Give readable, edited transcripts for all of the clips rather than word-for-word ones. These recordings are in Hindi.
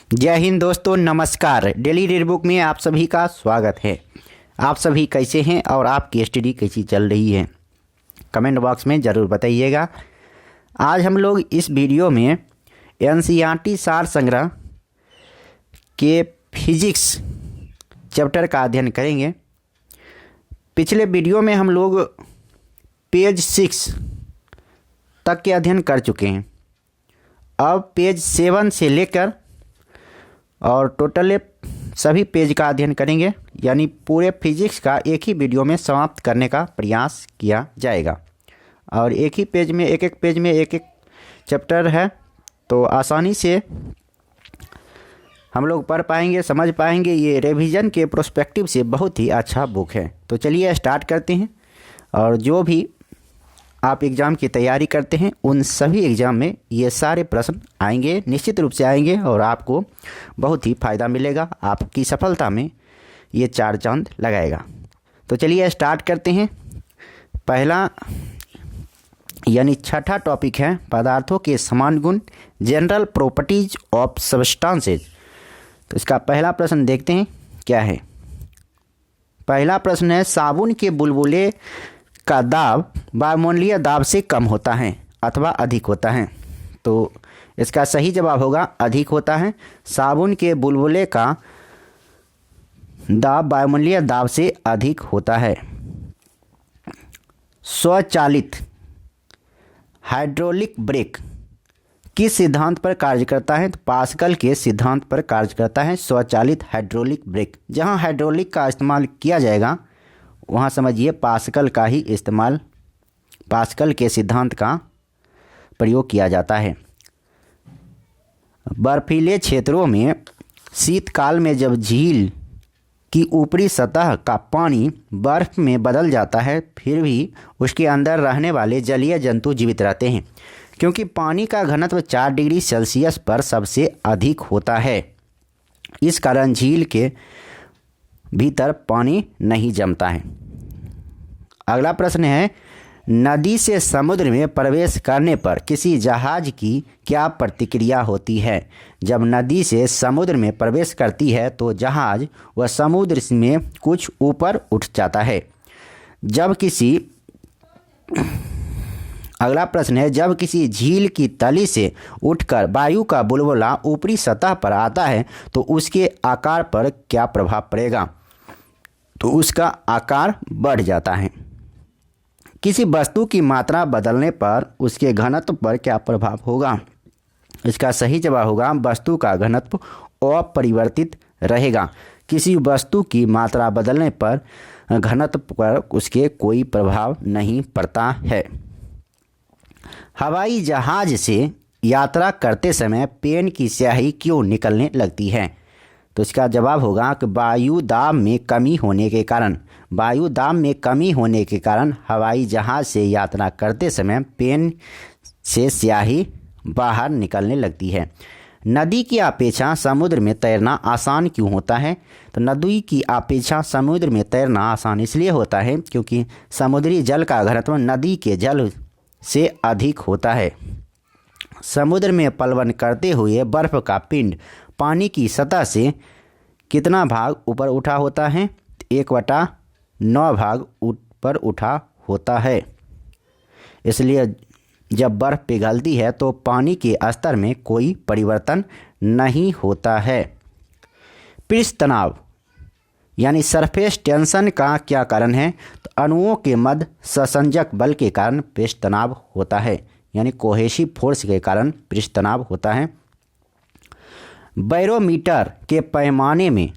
जय हिंद दोस्तों, नमस्कार। डेली रीड बुक में आप सभी का स्वागत है। आप सभी कैसे हैं और आपकी स्टडी कैसी चल रही है, कमेंट बॉक्स में ज़रूर बताइएगा। आज हम लोग इस वीडियो में एनसीईआरटी सार संग्रह के फिजिक्स चैप्टर का अध्ययन करेंगे। पिछले वीडियो में हम लोग पेज 6 तक के अध्ययन कर चुके हैं। अब पेज 7 से लेकर और टोटल सभी पेज का अध्ययन करेंगे, यानी पूरे फिजिक्स का एक ही वीडियो में समाप्त करने का प्रयास किया जाएगा। और एक ही पेज में एक पेज में एक चैप्टर है, तो आसानी से हम लोग पढ़ पाएंगे, समझ पाएंगे। ये रिवीजन के प्रोस्पेक्टिव से बहुत ही अच्छा बुक है। तो चलिए स्टार्ट करते हैं। और जो भी आप एग्ज़ाम की तैयारी करते हैं, उन सभी एग्ज़ाम में ये सारे प्रश्न आएंगे, निश्चित रूप से आएंगे, और आपको बहुत ही फ़ायदा मिलेगा। आपकी सफलता में ये 4 चांद लगाएगा। तो चलिए स्टार्ट करते हैं। पहला यानी छठा टॉपिक है पदार्थों के समान गुण, जनरल प्रॉपर्टीज ऑफ सब्सटेंसेज। तो इसका पहला प्रश्न देखते हैं क्या है। पहला प्रश्न है, साबुन के बुलबुले का दाब वायुमंडलीय दाब से कम होता है अथवा अधिक होता है। तो इसका सही जवाब होगा अधिक होता है। साबुन के बुलबुले का दाब वायुमंडलीय दाब से अधिक होता है। स्वचालित हाइड्रोलिक ब्रेक किस सिद्धांत पर कार्य करता है? तो पास्कल के सिद्धांत पर कार्य करता है स्वचालित हाइड्रोलिक ब्रेक। जहां हाइड्रोलिक का इस्तेमाल किया जाएगा वहाँ समझिए पास्कल का ही इस्तेमाल, पास्कल के सिद्धांत का प्रयोग किया जाता है। बर्फीले क्षेत्रों में शीतकाल में जब झील की ऊपरी सतह का पानी बर्फ में बदल जाता है, फिर भी उसके अंदर रहने वाले जलीय जंतु जीवित रहते हैं, क्योंकि पानी का घनत्व 4 डिग्री सेल्सियस पर सबसे अधिक होता है। इस कारण झील के भीतर पानी नहीं जमता है। अगला प्रश्न है, नदी से समुद्र में प्रवेश करने पर किसी जहाज की क्या प्रतिक्रिया होती है? जब नदी से समुद्र में प्रवेश करती है तो जहाज वह समुद्र में कुछ ऊपर उठ जाता है। अगला प्रश्न है, जब किसी झील की तली से उठकर वायु का बुलबुला ऊपरी सतह पर आता है तो उसके आकार पर क्या प्रभाव पड़ेगा? तो उसका आकार बढ़ जाता है। किसी वस्तु की मात्रा बदलने पर उसके घनत्व पर क्या प्रभाव होगा? इसका सही जवाब होगा वस्तु का घनत्व अपरिवर्तित रहेगा। किसी वस्तु की मात्रा बदलने पर घनत्व पर उसके कोई प्रभाव नहीं पड़ता है। हवाई जहाज से यात्रा करते समय पेन की स्याही क्यों निकलने लगती है? तो इसका जवाब होगा कि वायु दाब में कमी होने के कारण हवाई जहाज से यात्रा करते समय पेन से स्याही बाहर निकलने लगती है। नदी की अपेक्षा समुद्र में तैरना आसान क्यों होता है? तो नदी की अपेक्षा समुद्र में तैरना आसान इसलिए होता है क्योंकि समुद्री जल का घनत्व नदी के जल से अधिक होता है। समुद्र में प्लवन करते हुए बर्फ का पिंड पानी की सतह से कितना भाग ऊपर उठा होता है? 1/9 भाग ऊपर उठा होता है। इसलिए जब बर्फ पिघलती है तो पानी के स्तर में कोई परिवर्तन नहीं होता है। पृष्ठ तनाव यानी सरफेस टेंशन का क्या कारण है? तो अणुओं के मध्य संसंजक बल के कारण पृष्ठ तनाव होता है, यानी कोहेसिव फोर्स के कारण पृष्ठ तनाव होता है। बैरोमीटर के पैमाने में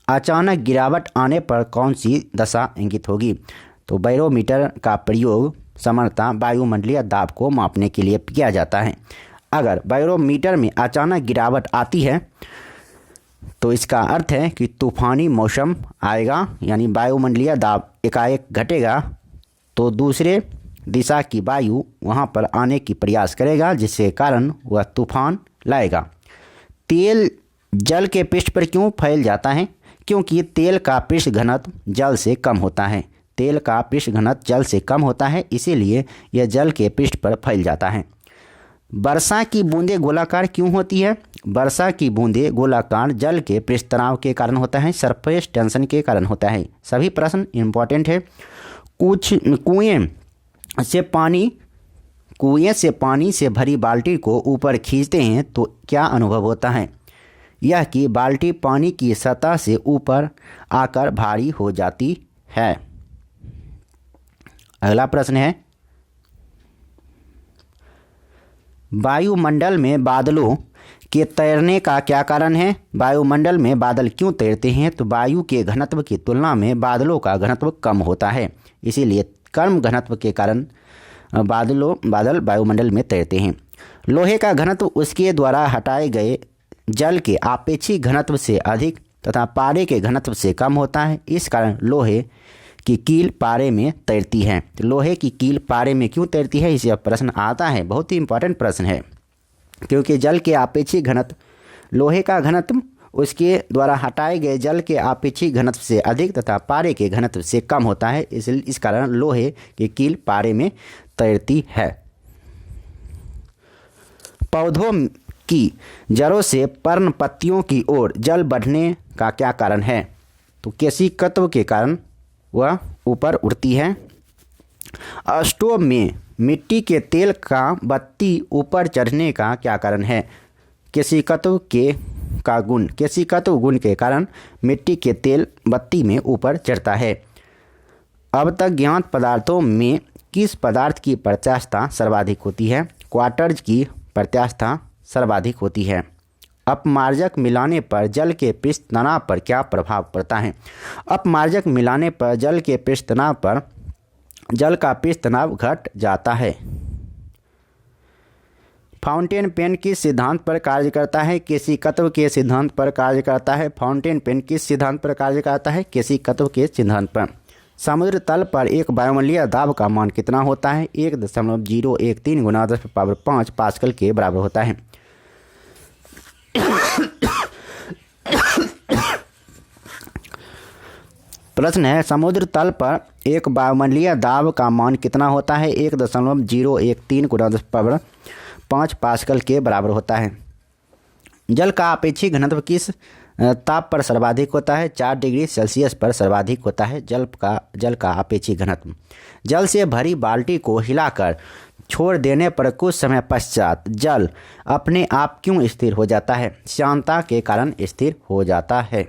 अचानक गिरावट आने पर कौन सी दशा इंगित होगी? तो बैरोमीटर का प्रयोग सामान्यतः वायुमंडलीय दाब को मापने के लिए किया जाता है। अगर बैरोमीटर में अचानक गिरावट आती है तो इसका अर्थ है कि तूफानी मौसम आएगा, यानी वायुमंडलीय दाब एकाएक घटेगा तो दूसरे दिशा की वायु वहाँ पर आने की प्रयास करेगा, जिसके कारण वह तूफान लाएगा। तेल जल के पृष्ठ पर क्यों फैल जाता है? क्योंकि तेल का पृष्ठ घनत्व जल से कम होता है। तेल का पृष्ठ घनत्व जल से कम होता है, इसीलिए यह जल के पृष्ठ पर फैल जाता है। वर्षा की बूंदें गोलाकार क्यों होती है? वर्षा की बूंदें गोलाकार जल के पृष्ठ तनाव के कारण होता है, सरफेस टेंशन के कारण होता है। सभी प्रश्न इंपॉर्टेंट है। कुएं से पानी से भरी बाल्टी को ऊपर खींचते हैं तो क्या अनुभव होता है? यह कि बाल्टी पानी की सतह से ऊपर आकर भारी हो जाती है। अगला प्रश्न है, वायुमंडल में बादलों के तैरने का क्या कारण है? वायुमंडल में बादल क्यों तैरते हैं? तो वायु के घनत्व की तुलना में बादलों का घनत्व कम होता है, इसीलिए कम घनत्व के कारण बादल वायुमंडल में तैरते हैं। लोहे का घनत्व उसके द्वारा हटाए गए जल के आपेक्षिक घनत्व से अधिक तथा पारे के घनत्व से कम होता है, इस कारण लोहे की कील पारे में तैरती है। तो लोहे की कील पारे में क्यों तैरती है, इसे प्रश्न आता है। बहुत ही इंपॉर्टेंट प्रश्न है, क्योंकि जल के आपेक्षिक घनत्व, लोहे का घनत्व उसके द्वारा हटाए गए जल के आपेक्षिक घनत्व से अधिक तथा पारे के घनत्व से कम होता है, इसलिए इस कारण लोहे की कील पारे में तैरती है। पौधों की जड़ों से पर्ण पत्तियों की ओर जल बढ़ने का क्या कारण है? तो केशिकत्व के कारण वह ऊपर उड़ती है। स्टोव में मिट्टी के तेल का बत्ती ऊपर चढ़ने का क्या कारण है? केशिकत्व गुण के कारण मिट्टी के तेल बत्ती में ऊपर चढ़ता है। अब तक ज्ञात पदार्थों में किस पदार्थ की प्रत्यास्थता सर्वाधिक होती है? क्वार्ट्ज की प्रत्यास्थता सर्वाधिक होती है। अपमार्जक मिलाने पर जल के पृष्ठ तनाव पर क्या प्रभाव पड़ता है? अपमार्जक मिलाने पर जल के पृष्ठ तनाव पर जल का पृष्ठ तनाव घट जाता है। फाउंटेन पेन किस सिद्धांत पर कार्य करता है? केशिकत्व के सिद्धांत पर कार्य करता है। फाउंटेन पेन किस सिद्धांत पर कार्य करता है? केशिकत्व के सिद्धांत पर। समुद्र तल पर एक वायुमंडलीय दाब का मान कितना होता है? 1.013 × 10⁵ पास्कल के बराबर होता है। प्रश्न है, समुद्र तल पर एक वायुमंडलीय दाब का मान कितना होता है? 1.013 × 10⁵ पास्कल के बराबर होता है। जल का आपेक्षिक घनत्व किस ताप पर सर्वाधिक होता है? 4 डिग्री सेल्सियस पर सर्वाधिक होता है जल का आपेक्षिक घनत्व। जल से भरी बाल्टी को हिलाकर छोड़ देने पर कुछ समय पश्चात जल अपने आप क्यों स्थिर हो जाता है? श्यानता के कारण स्थिर हो जाता है।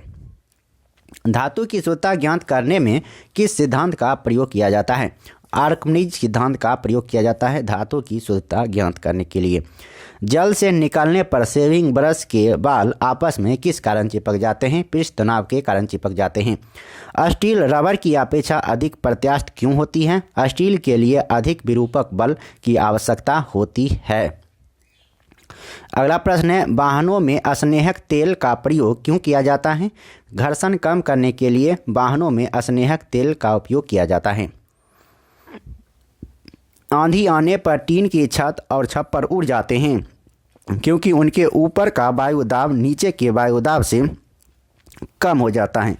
धातु की शुद्धता ज्ञात करने में किस सिद्धांत का प्रयोग किया जाता है? आर्किमिडीज सिद्धांत का प्रयोग किया जाता है धातु की शुद्धता ज्ञात करने के लिए। जल से निकालने पर शेविंग ब्रश के बाल आपस में किस कारण चिपक जाते हैं? पृष्ठ तनाव के कारण चिपक जाते हैं। स्टील रबर की अपेक्षा अधिक प्रत्यास्थ क्यों होती है? स्टील के लिए अधिक विरूपक बल की आवश्यकता होती है। अगला प्रश्न है, वाहनों में स्नेहक तेल का प्रयोग क्यों किया जाता है? घर्षण कम करने के लिए वाहनों में स्नेहक तेल का उपयोग किया जाता है। आंधी आने पर टीन की छत और छप्पर उड़ जाते हैं क्योंकि उनके ऊपर का वायुदाब नीचे के वायुदाब से कम हो जाता है,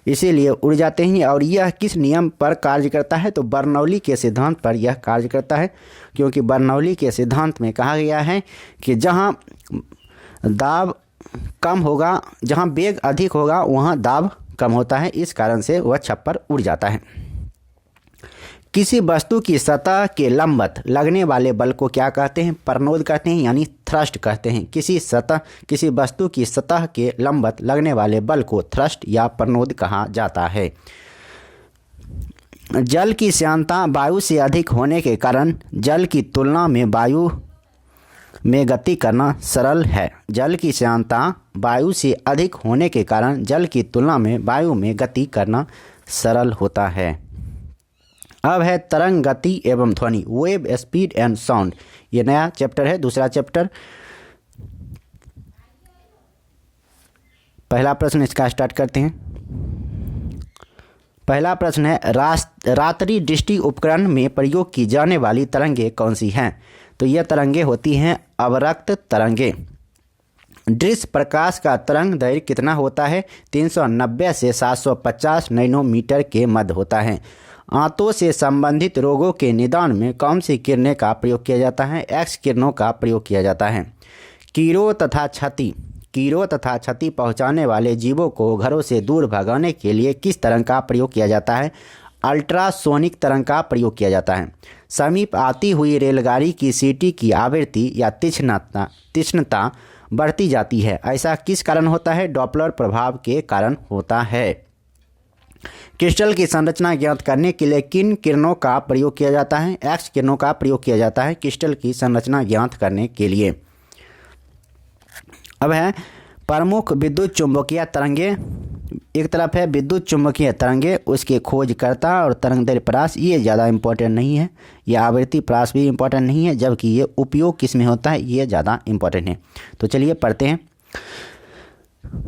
इसीलिए उड़ जाते हैं। और यह किस नियम पर कार्य करता है? तो बर्नौली के सिद्धांत पर यह कार्य करता है, क्योंकि बर्नौली के सिद्धांत में कहा गया है कि जहाँ दाब कम होगा, जहाँ वेग अधिक होगा वहाँ दाब कम होता है, इस कारण से वह छप्पर उड़ जाता है। किसी वस्तु की सतह के लंबवत लगने वाले बल को क्या कहते हैं? प्रणोद कहते हैं, यानी थ्रस्ट कहते हैं। किसी वस्तु की सतह के लंबवत लगने वाले बल को थ्रस्ट या प्रणोद कहा जाता है। जल की श्यानता वायु से अधिक होने के कारण जल की तुलना में वायु में गति करना सरल है। जल की श्यानता वायु से अधिक होने के कारण जल की तुलना में वायु में गति करना सरल होता है। अब है तरंग गति एवं ध्वनि, वेव स्पीड एंड साउंड। ये नया चैप्टर है, दूसरा चैप्टर। पहला प्रश्न इसका स्टार्ट करते हैं। पहला प्रश्न है, रात्रि दृष्टि उपकरण में प्रयोग की जाने वाली तरंगे कौन सी हैं? तो यह तरंगे होती हैं अवरक्त तरंगे। दृश्य प्रकाश का तरंग दैर्घ्य कितना होता है? 390 से 750 नैनोमीटर के मध्य होता है। आंतों से संबंधित रोगों के निदान में कौन सी किरणें का प्रयोग किया जाता है? एक्स किरणों का प्रयोग किया जाता है। कीड़ों तथा क्षति पहुंचाने वाले जीवों को घरों से दूर भगाने के लिए किस तरंग का प्रयोग किया जाता है? अल्ट्रासोनिक तरंग का प्रयोग किया जाता है। समीप आती हुई रेलगाड़ी की सीटी की आवृत्ति या तीक्ष्णता बढ़ती जाती है, ऐसा किस कारण होता है? डॉपलर प्रभाव के कारण होता है। क्रिस्टल की संरचना ज्ञात करने के लिए किन किरणों का प्रयोग किया जाता है? एक्स किरणों का प्रयोग किया जाता है क्रिस्टल की संरचना ज्ञात करने के लिए। अब है प्रमुख विद्युत चुंबकीय तरंगे। एक तरफ है विद्युत चुंबकीय तरंगे, उसके खोजकर्ता और तरंगदैर्घ्य परास, ये ज़्यादा इम्पोर्टेंट नहीं है। यह आवृत्ति परास भी इम्पोर्टेंट नहीं है, जबकि ये उपयोग किस में होता है, ये ज़्यादा इम्पोर्टेंट है। तो चलिए पढ़ते हैं।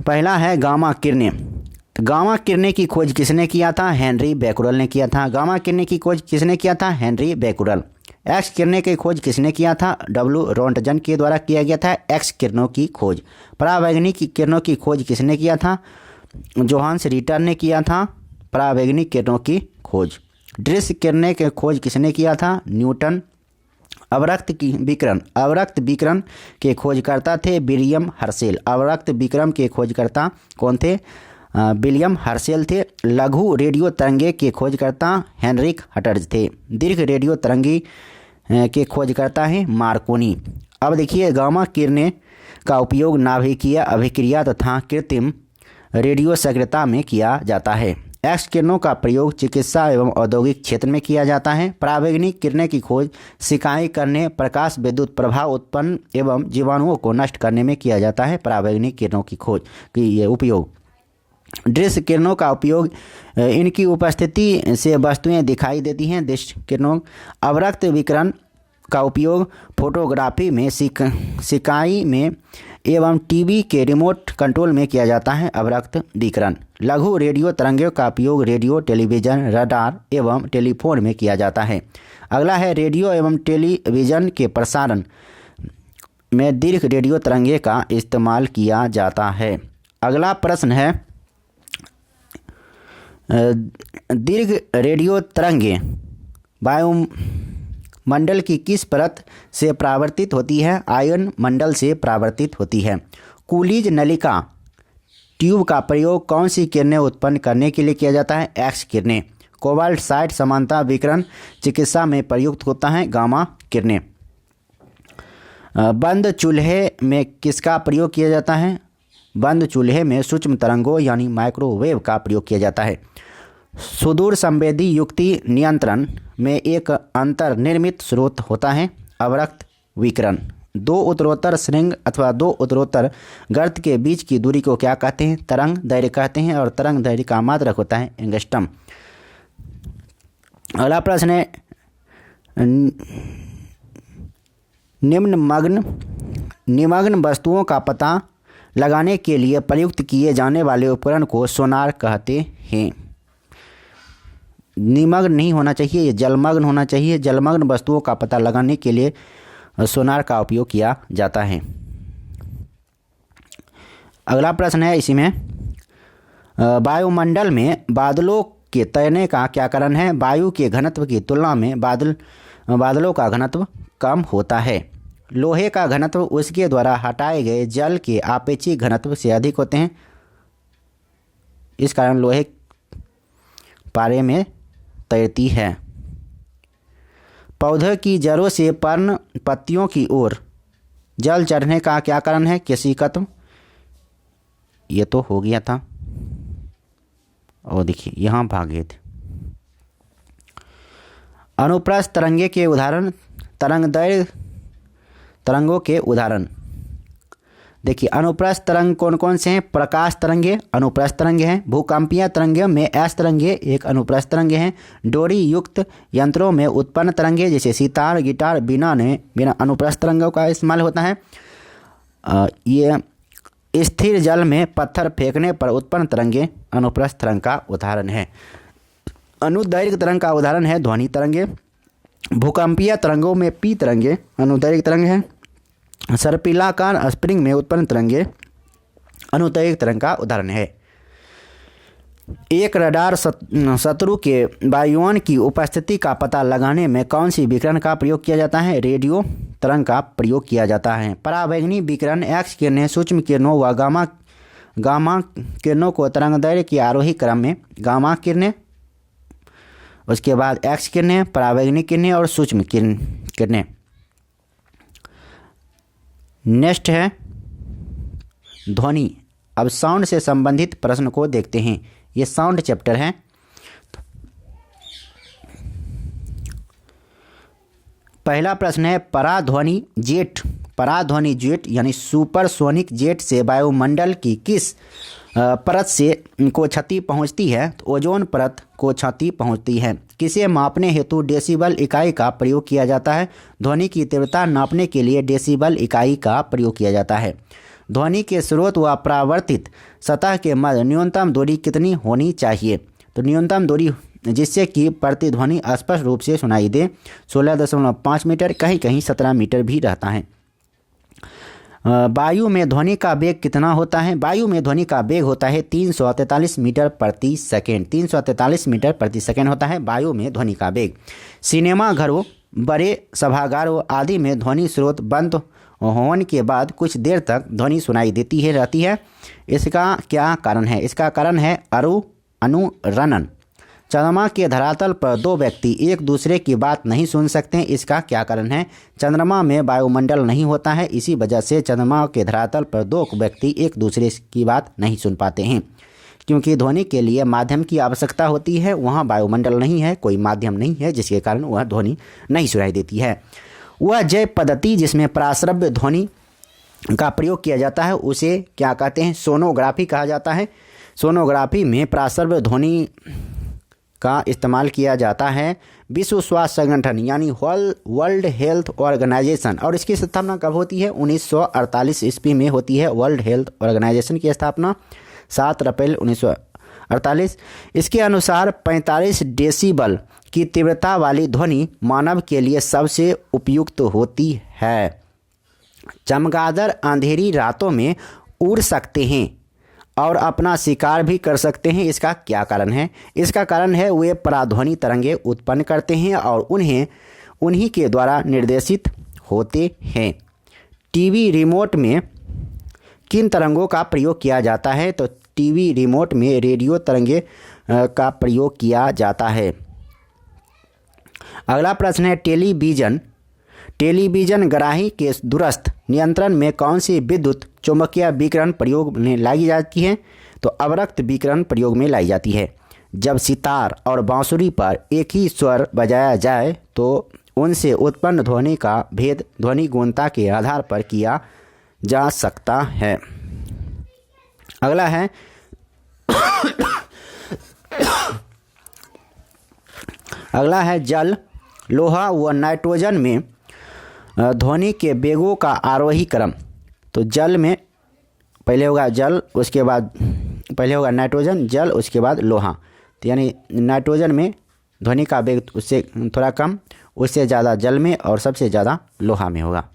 पहला है गामा किरणें। गामा किरणें की खोज किसने किया था? हेनरी बैकुरल ने किया था। गामा किरणें की खोज किसने किया था? Henry Becquerel. एक्स किरणें की खोज किसने किया था? डब्ल्यू रोंटगन के द्वारा किया गया था एक्स किरणों की खोज। परावैंगनिक किरणों की खोज किसने किया था? जोहान्स रिटर ने किया था परावैंगनिक किरणों की खोज। दृश्य किरणें की खोज किसने किया था? न्यूटन। अवरक्त विकिरण के खोजकर्ता थे विलियम हर्शेल। अवरक्त विकिरण के खोजकर्ता कौन थे? विलियम हर्शेल थे। लघु रेडियो तरंगे के खोजकर्ता हेनरिक हटर्ज थे। दीर्घ रेडियो तरंगी के खोजकर्ता हैं मार्कोनी। अब देखिए, गामा किरणें का उपयोग नाभिकीय अभिक्रिया तथा कृत्रिम रेडियो सक्रियता में किया जाता है। एक्स किरणों का प्रयोग चिकित्सा एवं औद्योगिक क्षेत्र में किया जाता है। परावैंगनिक किरणें की खोज सिकाई करने, प्रकाश विद्युत प्रभाव उत्पन्न एवं जीवाणुओं को नष्ट करने में किया जाता है। परावैंगनिक किरणों की खोज की ये उपयोग। दृश्य किरणों का उपयोग, इनकी उपस्थिति से वस्तुएं दिखाई देती हैं। दृश्य किरणों। अवरक्त विकिरण का उपयोग फोटोग्राफी में, सिकाई में एवं टीवी के रिमोट कंट्रोल में किया जाता है। अवरक्त विकिरण। लघु रेडियो तरंगों का उपयोग रेडियो, टेलीविज़न, रडार एवं टेलीफोन में किया जाता है। अगला है रेडियो एवं टेलीविज़न के प्रसारण में दीर्घ रेडियो तरंगे का इस्तेमाल किया जाता है। अगला प्रश्न है, दीर्घ रेडियो तरंगे वायुमंडल की किस परत से परावर्तित होती है? आयन मंडल से परावर्तित होती है। कूलीज नलिका ट्यूब का प्रयोग कौन सी किरणें उत्पन्न करने के लिए किया जाता है? एक्स किरणें। कोबाल्ट 60 समानता विकिरण चिकित्सा में प्रयुक्त होता है। गामा किरणें। बंद चूल्हे में किसका प्रयोग किया जाता है? बंद चूल्हे में सूक्ष्म तरंगों यानी माइक्रोवेव का प्रयोग किया जाता है। सुदूर संवेदी युक्ति नियंत्रण में एक अंतर्निर्मित स्रोत होता है। अवरक्त विकिरण। दो उत्तरोत्तर श्रृंग अथवा दो उत्तरोत्तर गर्त के बीच की दूरी को क्या कहते हैं? तरंग दैर्घ्य कहते हैं, और तरंग दैर्घ्य का मात्रक होता है एंगस्ट्रम। अगला प्रश्न है, निमग्न वस्तुओं का पता लगाने के लिए प्रयुक्त किए जाने वाले उपकरण को सोनार कहते हैं। निमग्न नहीं होना चाहिए, ये जलमग्न होना चाहिए। जलमग्न वस्तुओं का पता लगाने के लिए सोनार का उपयोग किया जाता है। अगला प्रश्न है इसी में, वायुमंडल में बादलों के तैरने का क्या कारण है? वायु के घनत्व की तुलना में बादलों का घनत्व कम होता है। लोहे का घनत्व उसके द्वारा हटाए गए जल के आपेक्षिक घनत्व से अधिक होते हैं, इस कारण लोहे पारे में तैरती है। पौधे की जड़ों से पर्ण पत्तियों की ओर जल चढ़ने का क्या कारण है? केशिकत्व। ये तो हो गया था, और देखिए यहाँ भागेद। अनुप्रस्थ तरंगे के उदाहरण, तरंगदैर्घ्य तरंगों के उदाहरण। देखिए, अनुप्रस्थ तरंग कौन कौन से हैं? प्रकाश तरंगे अनुप्रस्थ तरंगे हैं। भूकंपीय तरंगे में एस तरंगे एक अनुप्रस्थ तरंगे हैं। डोरी युक्त यंत्रों में उत्पन्न तरंगे जैसे सितार, गिटार, बिना अनुप्रस्थ तरंगों का इस्तेमाल होता है। ये स्थिर जल में पत्थर फेंकने पर उत्पन्न तरंगे अनुप्रस्थ तरंग का उदाहरण है। अनुदैर्घ्य तरंग का उदाहरण है ध्वनि तरंगे। भूकंपीय तरंगों में पी तरंगे अनुदैर्घ्य तरंग है। सर्पिलाकार स्प्रिंग में उत्पन्न तरंगे अनुदैर्घ्य तरंग का उदाहरण है। एक रडार शत्रु के वायुयान की उपस्थिति का पता लगाने में कौन सी विकिरण का प्रयोग किया जाता है? रेडियो तरंग का प्रयोग किया जाता है। पराबैंगनी विकिरण एक्स किरणें, सूक्ष्म किरणों व गामा किरणों को तरंगदैर्घ्य के आरोही क्रम में गामा किरणें, उसके बाद एक्स किरणें, पराबैंगनी किरणें और सूक्ष्म किरणें। नेक्स्ट है ध्वनि। अब साउंड से संबंधित प्रश्न को देखते हैं। ये साउंड चैप्टर है। पहला प्रश्न है पराध्वनि जेट यानी सुपरसोनिक जेट से वायुमंडल की किस परत से को क्षति पहुंचती है? तो ओजोन परत को क्षति पहुंचती है। किसे मापने हेतु डेसिबल इकाई का प्रयोग किया जाता है? ध्वनि की तीव्रता नापने के लिए डेसिबल इकाई का प्रयोग किया जाता है। ध्वनि के स्रोत व परावर्तित सतह के मध्य न्यूनतम दूरी कितनी होनी चाहिए? तो न्यूनतम दूरी जिससे कि प्रतिध्वनि स्पष्ट रूप से सुनाई दे 16.5 मीटर, कहीं कहीं 17 मीटर भी रहता है। वायु में ध्वनि का वेग कितना होता है? वायु में ध्वनि का वेग होता है 343 मीटर प्रति सेकेंड। 343 मीटर प्रति सेकेंड होता है वायु में ध्वनि का वेग। सिनेमा घरों, बड़े सभागारों आदि में ध्वनि स्रोत बंद होने के बाद कुछ देर तक ध्वनि सुनाई देती है रहती है। इसका क्या कारण है? इसका कारण है अनुरणन। चंद्रमा के धरातल पर दो व्यक्ति एक दूसरे की बात नहीं सुन सकते। इसका क्या कारण है? चंद्रमा में वायुमंडल नहीं होता है, इसी वजह से चंद्रमा के धरातल पर दो व्यक्ति एक दूसरे की बात नहीं सुन पाते हैं। क्योंकि ध्वनि के लिए माध्यम की आवश्यकता होती है, वहाँ वायुमंडल नहीं है, कोई माध्यम नहीं है, जिसके कारण वह ध्वनि नहीं सुनाई देती है। वह जय पद्धति जिसमें प्राश्रव्य ध्वनि का प्रयोग किया जाता है उसे क्या कहते हैं? सोनोग्राफी कहा जाता है। सोनोग्राफी में प्राश्रव्य ध्वनि का इस्तेमाल किया जाता है। विश्व स्वास्थ्य संगठन यानी वर्ल्ड हेल्थ ऑर्गेनाइजेशन, और इसकी स्थापना कब होती है? 1948 ईस्वी में होती है वर्ल्ड हेल्थ ऑर्गेनाइजेशन की स्थापना 7 अप्रैल 1948। इसके अनुसार 45 डेसिबल की तीव्रता वाली ध्वनि मानव के लिए सबसे उपयुक्त होती है। चमगादड़ अंधेरी रातों में उड़ सकते हैं और अपना शिकार भी कर सकते हैं। इसका क्या कारण है? इसका कारण है वे पराध्वनि तरंगे उत्पन्न करते हैं और उन्हीं के द्वारा निर्देशित होते हैं। टीवी रिमोट में किन तरंगों का प्रयोग किया जाता है? तो टीवी रिमोट में रेडियो तरंगे का प्रयोग किया जाता है। अगला प्रश्न है टेलीविजन ग्राही के दूरस्थ नियंत्रण में कौन सी विद्युत चुंबकीय विकिरण प्रयोग में लाई जाती है? तो अवरक्त विकिरण प्रयोग में लाई जाती है। जब सितार और बांसुरी पर एक ही स्वर बजाया जाए तो उनसे उत्पन्न ध्वनि का भेद ध्वनि गुणता के आधार पर किया जा सकता है। अगला है जल, लोहा व नाइट्रोजन में ध्वनि के वेगों का आरोही क्रम। तो जल में पहले होगा जल, उसके बाद पहले होगा नाइट्रोजन, जल, उसके बाद लोहा। तो यानी नाइट्रोजन में ध्वनि का वेग उससे थोड़ा कम, उससे ज़्यादा जल में और सबसे ज़्यादा लोहा में होगा।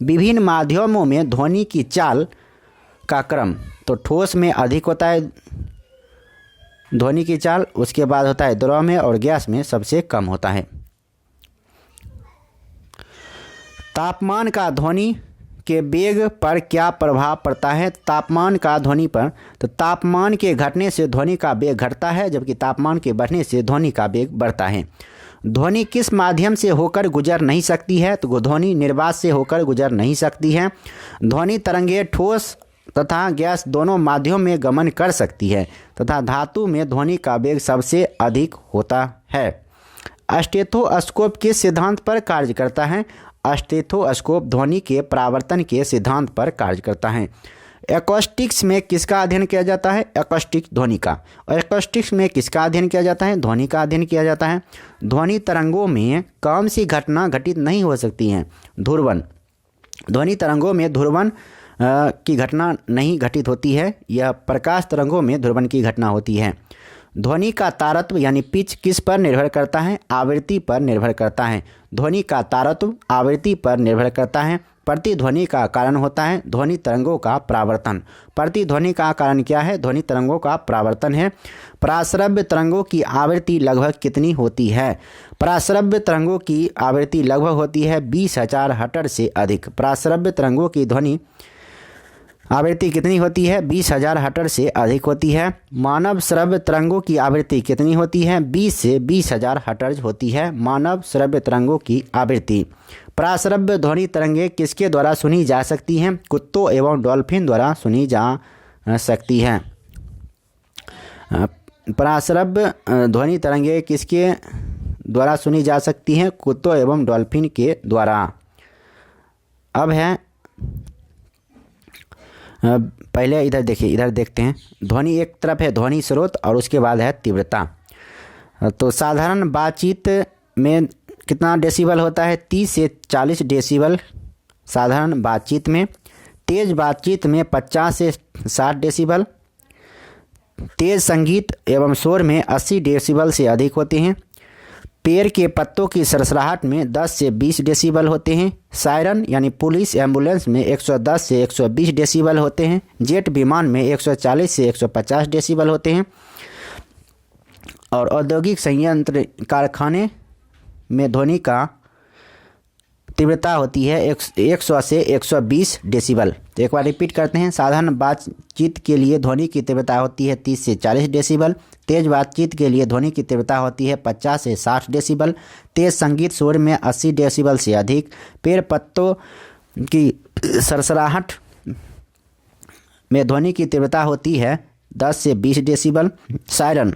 विभिन्न माध्यमों में ध्वनि की चाल का क्रम। तो ठोस में अधिक होता है ध्वनि की चाल, उसके बाद होता है द्रव में, और गैस में सबसे कम होता है। तापमान का ध्वनि के वेग पर क्या प्रभाव पड़ता है? तापमान का ध्वनि पर, तो तापमान के घटने से ध्वनि का वेग घटता है, जबकि तापमान के बढ़ने से ध्वनि का वेग बढ़ता है। ध्वनि किस माध्यम से होकर गुजर नहीं सकती है? तो ध्वनि निर्वात से होकर गुजर नहीं सकती है। ध्वनि तरंगे ठोस तथा गैस दोनों माध्यमों में गमन कर सकती है तथा धातु में ध्वनि का वेग सबसे अधिक होता है। स्टेथोस्कोप किस सिद्धांत पर कार्य करता है? स्टेथोस्कोप ध्वनि के परावर्तन के सिद्धांत पर कार्य करता है। एकॉस्टिक्स में किसका अध्ययन किया जाता है? एकॉस्टिक ध्वनि का। और एकॉस्टिक्स में किसका अध्ययन किया जाता है? ध्वनि का अध्ययन किया जाता है। ध्वनि तरंगों में कौन सी घटना घटित नहीं हो सकती है? ध्रुवण। ध्वनि तरंगों में ध्रुवण की घटना नहीं घटित होती है। यह प्रकाश तरंगों में ध्रुवण की घटना होती है। ध्वनि का तारत्व यानी पिच किस पर निर्भर करता है? आवृत्ति पर निर्भर करता है। ध्वनि का तारत्व आवृत्ति पर निर्भर करता है। प्रतिध्वनि का कारण होता है ध्वनि तरंगों का परावर्तन। प्रतिध्वनि का कारण क्या है? ध्वनि तरंगों का परावर्तन है। पराश्रव्य तरंगों की आवृत्ति लगभग कितनी होती है? पराश्रव्य तरंगों की आवृत्ति लगभग होती है 20,000 हर्ट्ज से अधिक। पराश्रव्य तरंगों की ध्वनि आवृत्ति कितनी होती है? 20,000 हर्ट्ज से अधिक होती है। मानव श्रव्य तरंगों की आवृत्ति कितनी होती है? 20 से 20,000 हर्ट्ज होती है मानव श्रव्य तरंगों की आवृत्ति। पराश्रव्य ध्वनि तरंगें किसके द्वारा सुनी जा सकती हैं? कुत्तों एवं डॉल्फिन द्वारा सुनी जा सकती हैं। पराश्रव्य ध्वनि तरंगें किसके द्वारा सुनी जा सकती हैं? कुत्तों एवं डॉल्फिन के द्वारा। अब है पहले इधर देखिए, इधर देखते हैं। ध्वनि एक तरफ है ध्वनि स्रोत और उसके बाद है तीव्रता। तो साधारण बातचीत में कितना डेसिबल होता है? 30 से 40 डेसिबल साधारण बातचीत में। तेज बातचीत में 50 से 60 डेसिबल। तेज संगीत एवं शोर में 80 डेसिबल से अधिक होते हैं। पेड़ के पत्तों की सरसराहट में 10 से 20 डेसिबल होते हैं। सायरन यानी पुलिस एम्बुलेंस में 110 से 120 डेसिबल होते हैं। जेट विमान में 140 से 150 डेसिबल होते हैं। और औद्योगिक संयंत्र कारखाने में ध्वनि का तीव्रता होती है 100 से 120 डेसिबल। तो एक बार रिपीट करते हैं। साधारण बातचीत के लिए ध्वनि की तीव्रता होती है 30 से 40 डेसिबल। तेज बातचीत के लिए ध्वनि की तीव्रता होती है 50 से 60 डेसिबल। तेज संगीत शोर में 80 डेसिबल से अधिक। पेड़ पत्तों की सरसराहट में ध्वनि की तीव्रता होती है 10 से 20 डेसिबल। सायरन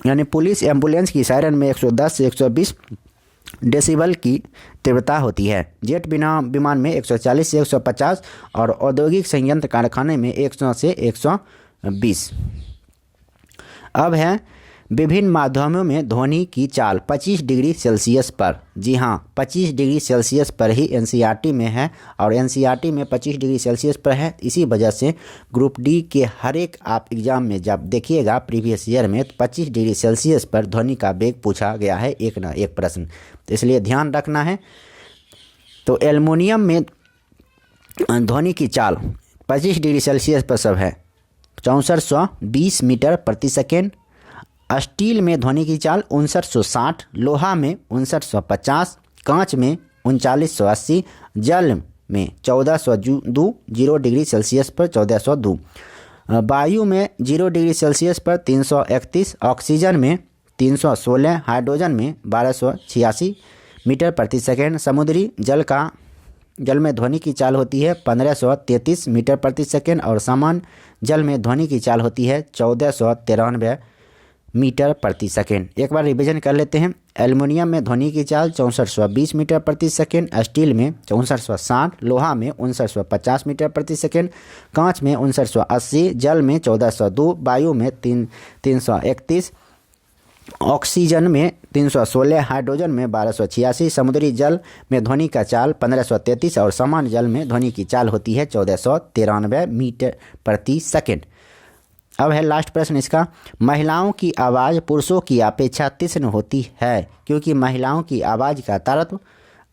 यानी पुलिस एम्बुलेंस की सायरन में 110 से 120 डेसिबल की तीव्रता होती है। जेट विमान में 140 से 150 और औद्योगिक संयंत्र कारखाने में 100 से 120। अब है विभिन्न माध्यमों में ध्वनि की चाल 25 डिग्री सेल्सियस पर। जी हाँ, 25 डिग्री सेल्सियस पर ही एनसीईआरटी में है और एनसीईआरटी में 25 डिग्री सेल्सियस पर है। इसी वजह से ग्रुप डी के हर एक आप एग्जाम में जब देखिएगा प्रीवियस ईयर में तो 25 डिग्री सेल्सियस पर ध्वनि का वेग पूछा गया है एक ना एक प्रश्न, तो इसलिए ध्यान रखना है। तो एल्युमिनियम में ध्वनि की चाल 25 डिग्री सेल्सियस पर सब है 6420 मीटर प्रति सेकेंड। स्टील में ध्वनि की चाल 5960, लोहा में 5950, कांच में 3980, जल में 1402 0 डिग्री सेल्सियस पर 1402, वायु में 0 डिग्री सेल्सियस पर 331, ऑक्सीजन में 316, हाइड्रोजन में 1286 मीटर प्रति सेकेंड। समुद्री जल में ध्वनि की चाल होती है 1533 मीटर प्रति सेकेंड और सामान्य जल में ध्वनि की चाल होती है 1493 मीटर प्रति सेकेंड। एक बार रिवीजन कर लेते हैं। एल्युमिनियम में ध्वनि की चाल 6420 मीटर प्रति सेकेंड, स्टील में 6460, लोहा में 5950 मीटर प्रति सेकेंड, कांच में 5980, जल में 1402, वायु में 331, ऑक्सीजन में 316, हाइड्रोजन में 1286, समुद्री जल में ध्वनि का चाल 1533 और सामान्य जल में ध्वनि की चाल होती है 1493 मीटर प्रति सेकेंड। अब है लास्ट प्रश्न इसका। महिलाओं की आवाज़ पुरुषों की अपेक्षा तीक्ष्ण होती है क्योंकि महिलाओं की आवाज़ का तारतम्य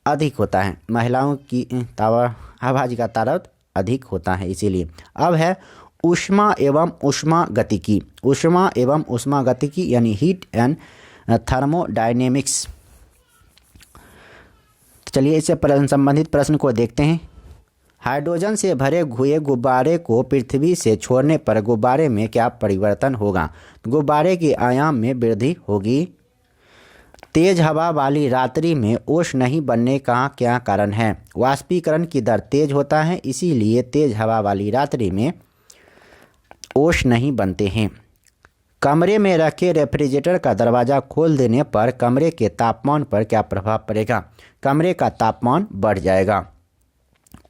अधिक होता है। महिलाओं की आवाज़ का तारतम्य अधिक होता है इसीलिए। अब है ऊष्मा एवं ऊष्मागतिकी। ऊष्मा एवं ऊष्मागतिकी यानी हीट एंड थर्मोडायनेमिक्स। चलिए इससे संबंधित प्रश्न को देखते हैं। हाइड्रोजन से भरे हुए गुब्बारे को पृथ्वी से छोड़ने पर गुब्बारे में क्या परिवर्तन होगा? गुब्बारे के आयाम में वृद्धि होगी। तेज हवा वाली रात्रि में ओस नहीं बनने का क्या कारण है? वाष्पीकरण की दर तेज होता है, इसीलिए तेज हवा वाली रात्रि में ओस नहीं बनते हैं। कमरे में रखे रेफ्रिजरेटर का दरवाज़ा खोल देने पर कमरे के तापमान पर क्या प्रभाव पड़ेगा? कमरे का तापमान बढ़ जाएगा।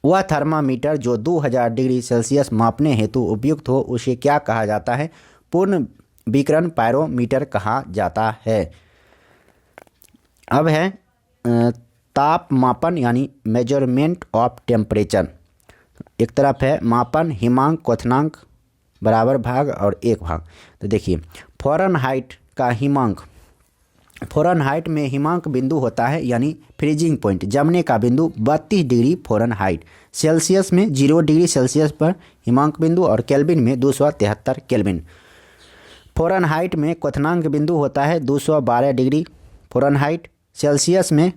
वह थर्मामीटर जो 2000 डिग्री सेल्सियस मापने हेतु उपयुक्त हो उसे क्या कहा जाता है? पूर्ण विकिरण पायरोमीटर कहा जाता है। अब है तापमापन यानी मेजरमेंट ऑफ टेम्परेचर। एक तरफ है मापन हिमांक क्वथनांक बराबर भाग और एक भाग। तो देखिए फ़ारेनहाइट का हिमांक फ़ारेनहाइट में हिमांक बिंदु होता है यानी फ्रीजिंग पॉइंट, जमने का बिंदु 32 डिग्री फ़ारेनहाइट। सेल्सियस में 0 डिग्री सेल्सियस पर हिमांक बिंदु और केल्विन में 273 केल्विन। फ़ारेनहाइट में क्वथनांक बिंदु होता है 212 डिग्री फ़ारेनहाइट। सेल्सियस में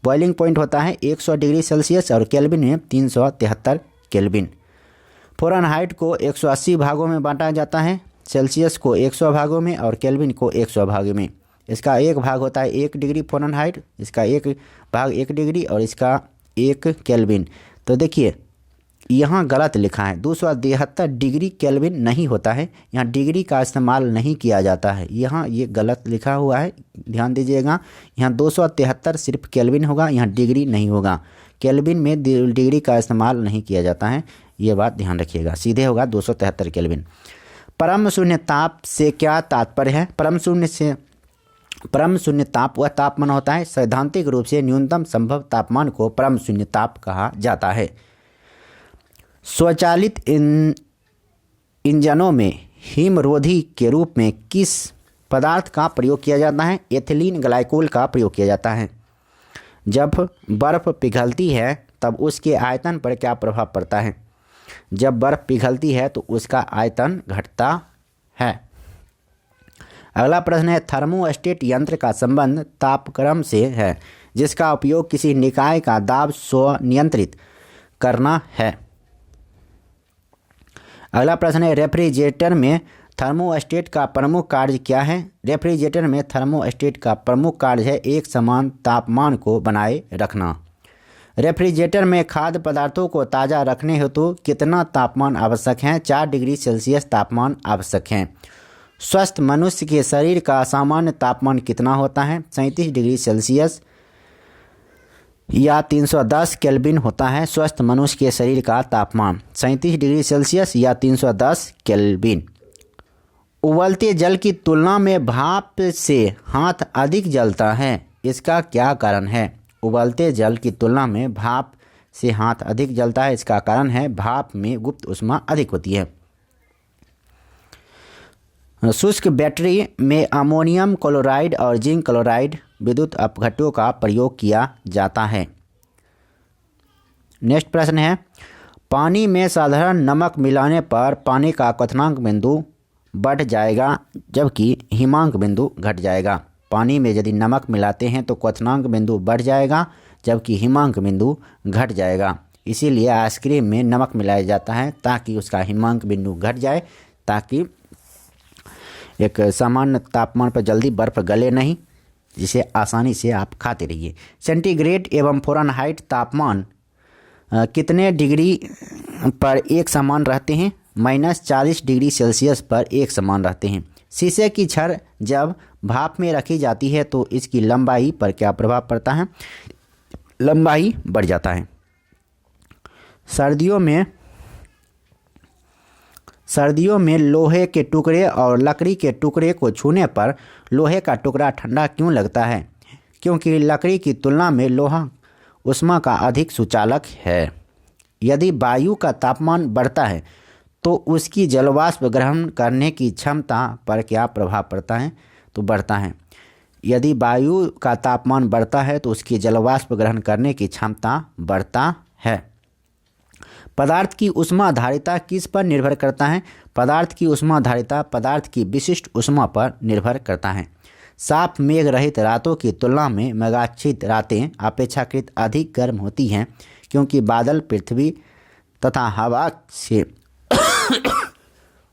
बॉइलिंग पॉइंट होता है 100 डिग्री सेल्सियस और केल्विन में 373 केल्विन। फ़ारेनहाइट को 180 भागों में बांटा जाता है, सेल्सियस को 100 भागों में और केल्विन को 100 भागों में। इसका एक भाग होता है 1 डिग्री फ़ारेनहाइट, इसका एक भाग 1 डिग्री और इसका 1 केल्विन। तो देखिए यहाँ गलत लिखा है, 273 डिग्री केल्विन नहीं होता है, यहाँ डिग्री का इस्तेमाल नहीं किया जाता है, यहाँ ये गलत लिखा हुआ है, ध्यान दीजिएगा। यहाँ 273 सिर्फ केल्विन होगा, यहाँ डिग्री नहीं होगा। केल्विन में डिग्री का इस्तेमाल नहीं किया जाता है, ये बात ध्यान रखिएगा, सीधे होगा 273 केल्विन। परम शून्य ताप से क्या तात्पर्य है? परम शून्य ताप वह तापमान होता है, सैद्धांतिक रूप से न्यूनतम संभव तापमान को परम शून्य ताप कहा जाता है। स्वचालित इंजनों में हिमरोधी के रूप में किस पदार्थ का प्रयोग किया जाता है? एथिलीन ग्लाइकोल का प्रयोग किया जाता है। जब बर्फ़ पिघलती है तब उसके आयतन पर क्या प्रभाव पड़ता है? जब बर्फ़ पिघलती है तो उसका आयतन घटता है। अगला प्रश्न है, थर्मोस्टेट यंत्र का संबंध तापक्रम से है जिसका उपयोग किसी निकाय का दाब स्वनियंत्रित करना है। अगला प्रश्न है, रेफ्रिजरेटर में थर्मोस्टेट का प्रमुख कार्य क्या है? रेफ्रिजरेटर में थर्मोस्टेट का प्रमुख कार्य है एक समान तापमान को बनाए रखना। रेफ्रिजरेटर में खाद्य पदार्थों को ताज़ा रखने हेतु कितना तापमान आवश्यक है? 4 डिग्री सेल्सियस तापमान आवश्यक है। स्वस्थ मनुष्य के शरीर का सामान्य तापमान कितना होता है? 37 डिग्री सेल्सियस या 310 केल्विन होता है। स्वस्थ मनुष्य के शरीर का तापमान 37 डिग्री सेल्सियस या 310 केल्विन। उबलते जल की तुलना में भाप से हाथ अधिक जलता है, इसका क्या कारण है? उबलते जल की तुलना में भाप से हाथ अधिक जलता है, इसका कारण है भाप में गुप्त ऊष्मा अधिक होती है। शुष्क बैटरी में अमोनियम क्लोराइड और जिंक क्लोराइड विद्युत अपघट्यों का प्रयोग किया जाता है। नेक्स्ट प्रश्न है, पानी में साधारण नमक मिलाने पर पानी का क्वथनांक बिंदु बढ़ जाएगा जबकि हिमांक बिंदु घट जाएगा। पानी में यदि नमक मिलाते हैं तो क्वथनांक बिंदु बढ़ जाएगा जबकि हिमांक बिंदु घट जाएगा। इसीलिए आइसक्रीम में नमक मिलाया जाता है ताकि उसका हिमांक बिंदु घट जाए, ताकि एक सामान्य तापमान पर जल्दी बर्फ़ गले नहीं, जिसे आसानी से आप खाते रहिए। सेंटीग्रेड एवं फ़ारेनहाइट तापमान कितने डिग्री पर एक समान रहते हैं? -40 डिग्री सेल्सियस पर एक समान रहते हैं। शीशे की छड़ जब भाप में रखी जाती है तो इसकी लंबाई पर क्या प्रभाव पड़ता है? लंबाई बढ़ जाता है। सर्दियों में लोहे के टुकड़े और लकड़ी के टुकड़े को छूने पर लोहे का टुकड़ा ठंडा क्यों लगता है? क्योंकि लकड़ी की तुलना में लोहा ऊष्मा का अधिक सुचालक है। यदि वायु का तापमान बढ़ता है तो उसकी जलवाष्प ग्रहण करने की क्षमता पर क्या प्रभाव पड़ता है? तो बढ़ता है। यदि वायु का तापमान बढ़ता है तो उसकी जलवाष्प ग्रहण करने की क्षमता बढ़ता है। पदार्थ की ऊष्माधारिता किस पर निर्भर करता है? पदार्थ की ऊष्माधारिता पदार्थ की विशिष्ट ऊष्मा पर निर्भर करता है। साफ मेघ रहित रातों की तुलना में मेघाच्छादित रातें अपेक्षाकृत अधिक गर्म होती हैं क्योंकि बादल पृथ्वी तथा हवा से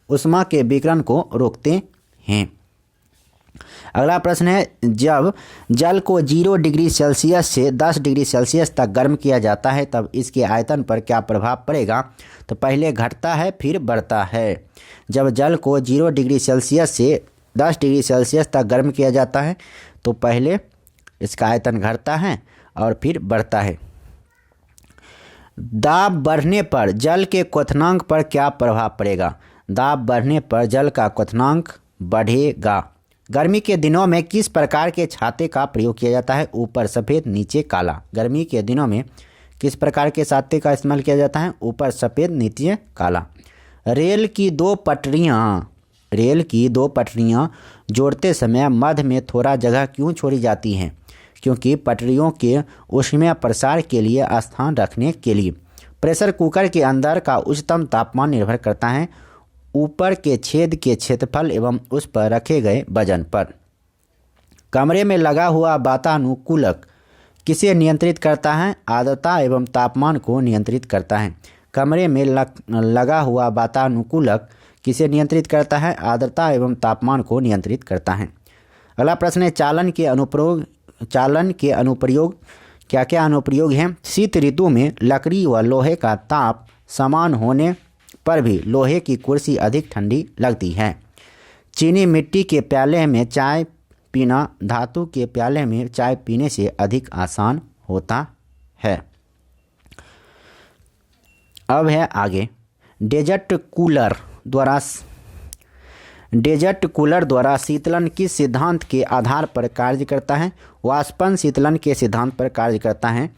ऊष्मा के विकिरण को रोकते हैं। अगला प्रश्न है, जब जल को 0 डिग्री सेल्सियस से 10 डिग्री सेल्सियस तक गर्म किया जाता है तब इसके आयतन पर क्या प्रभाव पड़ेगा? तो पहले घटता है फिर बढ़ता है। जब जल को 0 डिग्री सेल्सियस से 10 डिग्री सेल्सियस तक गर्म किया जाता है तो पहले इसका आयतन घटता है और फिर बढ़ता है। दाब बढ़ने पर जल के क्वथनांक पर क्या प्रभाव पड़ेगा? दाब बढ़ने पर जल का क्वथनांक बढ़ेगा। गर्मी के दिनों में किस प्रकार के छाते का प्रयोग किया जाता है? ऊपर सफ़ेद नीचे काला। गर्मी के दिनों में किस प्रकार के छाते का इस्तेमाल किया जाता है? ऊपर सफ़ेद नीचे काला। रेल की 2 पटरियाँ रेल की दो पटरियां जोड़ते समय मध्य में थोड़ा जगह क्यों छोड़ी जाती है? क्योंकि पटरियों के ऊष्मीय प्रसार के लिए स्थान रखने के लिए। प्रेशर कुकर के अंदर का उच्चतम तापमान निर्भर करता है ऊपर के छेद के क्षेत्रफल एवं उस पर रखे गए वजन पर। कमरे में लगा हुआ वातानुकूलक किसे नियंत्रित करता है? आर्द्रता एवं तापमान को नियंत्रित करता है। कमरे में लगा हुआ वातानुकूलक किसे नियंत्रित करता है? आर्द्रता एवं तापमान को नियंत्रित करता है। अगला प्रश्न है चालन के अनुप्रयोग क्या क्या अनुप्रयोग हैं? शीत ऋतु में लकड़ी व लोहे का ताप समान होने पर भी लोहे की कुर्सी अधिक ठंडी लगती है। चीनी मिट्टी के प्याले में चाय पीना धातु के प्याले में चाय पीने से अधिक आसान होता है। अब है आगे, डेजर्ट कूलर द्वारा शीतलन किस सिद्धांत के आधार पर कार्य करता है? वाष्पन शीतलन के सिद्धांत पर कार्य करता है।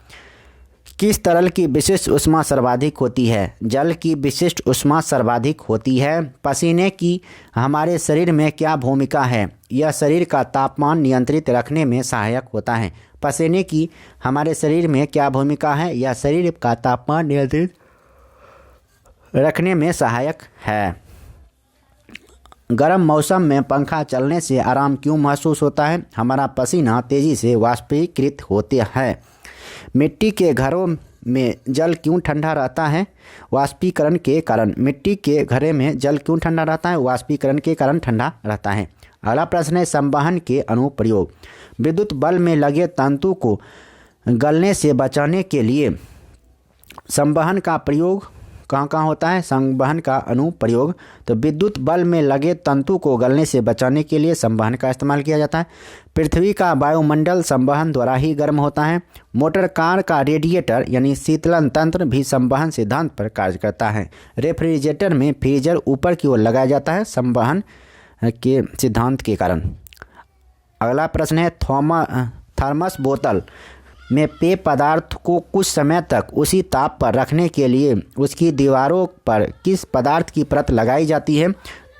किस तरल की विशिष्ट ऊष्मा सर्वाधिक होती है? जल की विशिष्ट ऊष्मा सर्वाधिक होती है। पसीने की हमारे शरीर में क्या भूमिका है? यह शरीर का तापमान नियंत्रित रखने में सहायक होता है। पसीने की हमारे शरीर में क्या भूमिका है? यह शरीर का तापमान नियंत्रित रखने में सहायक है। गर्म मौसम में पंखा चलने से आराम क्यों महसूस होता है? हमारा पसीना तेजी से वाष्पीकृत होता है। मिट्टी के घरों में जल क्यों ठंडा रहता है? वाष्पीकरण के कारण। मिट्टी के घरे में जल क्यों ठंडा रहता है? वाष्पीकरण के कारण ठंडा रहता है। अगला प्रश्न है संवहन के अनुप्रयोग। विद्युत बल्ब में लगे तंतु को गलने से बचाने के लिए संवहन का प्रयोग कहाँ कहाँ होता है? संवहन का अनुप्रयोग तो विद्युत बल्ब में लगे तंतु को गलने से बचाने के लिए संवहन का इस्तेमाल किया जाता है। पृथ्वी का वायुमंडल संवहन द्वारा ही गर्म होता है। मोटर कार का रेडिएटर यानी शीतलन तंत्र भी संवहन सिद्धांत पर कार्य करता है। रेफ्रिजरेटर में फ्रीजर ऊपर की ओर लगाया जाता है संवहन के सिद्धांत के कारण। अगला प्रश्न है थर्मस बोतल में पेय पदार्थ को कुछ समय तक उसी ताप पर रखने के लिए उसकी दीवारों पर किस पदार्थ की परत लगाई जाती है?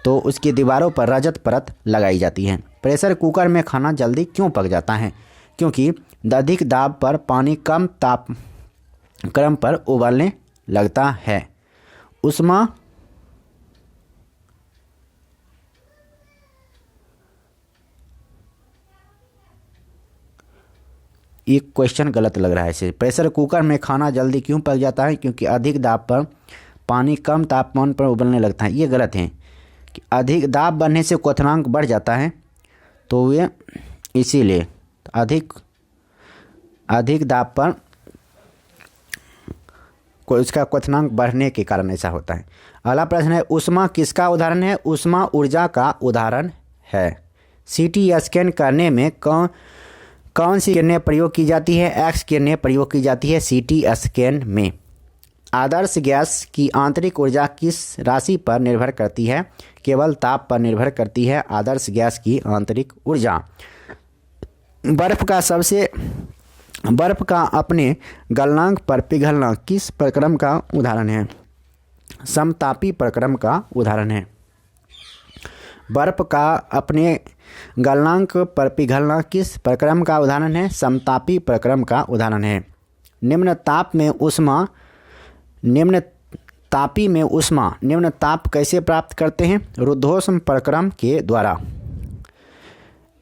तो उसकी दीवारों पर रजत परत लगाई जाती है। प्रेशर कुकर में खाना जल्दी क्यों पक जाता है? क्योंकि अधिक दाब पर पानी कम तापक्रम पर उबलने लगता है। ऊष्मा ये क्वेश्चन गलत लग रहा है इसे। प्रेशर कुकर में खाना जल्दी क्यों पक जाता है? क्योंकि अधिक दाब पर पानी कम तापमान पर उबलने लगता है। ये गलत है कि अधिक दाब बढ़ने से क्वथनांक बढ़ जाता है, तो ये इसीलिए अधिक दाब पर इसका क्वथनांक बढ़ने के कारण ऐसा होता है। अगला प्रश्न है ऊष्मा किसका उदाहरण है? ऊष्मा ऊर्जा का उदाहरण है। सीटी स्कैन करने में कौन सी किरणें प्रयोग की जाती है? एक्स किरणें प्रयोग की जाती है सीटी स्कैन में। आदर्श गैस की आंतरिक ऊर्जा किस राशि पर निर्भर करती है? केवल ताप पर निर्भर करती है आदर्श गैस की आंतरिक ऊर्जा। बर्फ का अपने गलनांक पर पिघलना किस प्रक्रम का उदाहरण है? समतापी प्रक्रम का उदाहरण है। बर्फ का अपने गलनांक पर पिघलना किस प्रक्रम का उदाहरण है? समतापी प्रक्रम का उदाहरण है। निम्न ताप कैसे प्राप्त करते हैं? रुद्धोष्म प्रक्रम के द्वारा।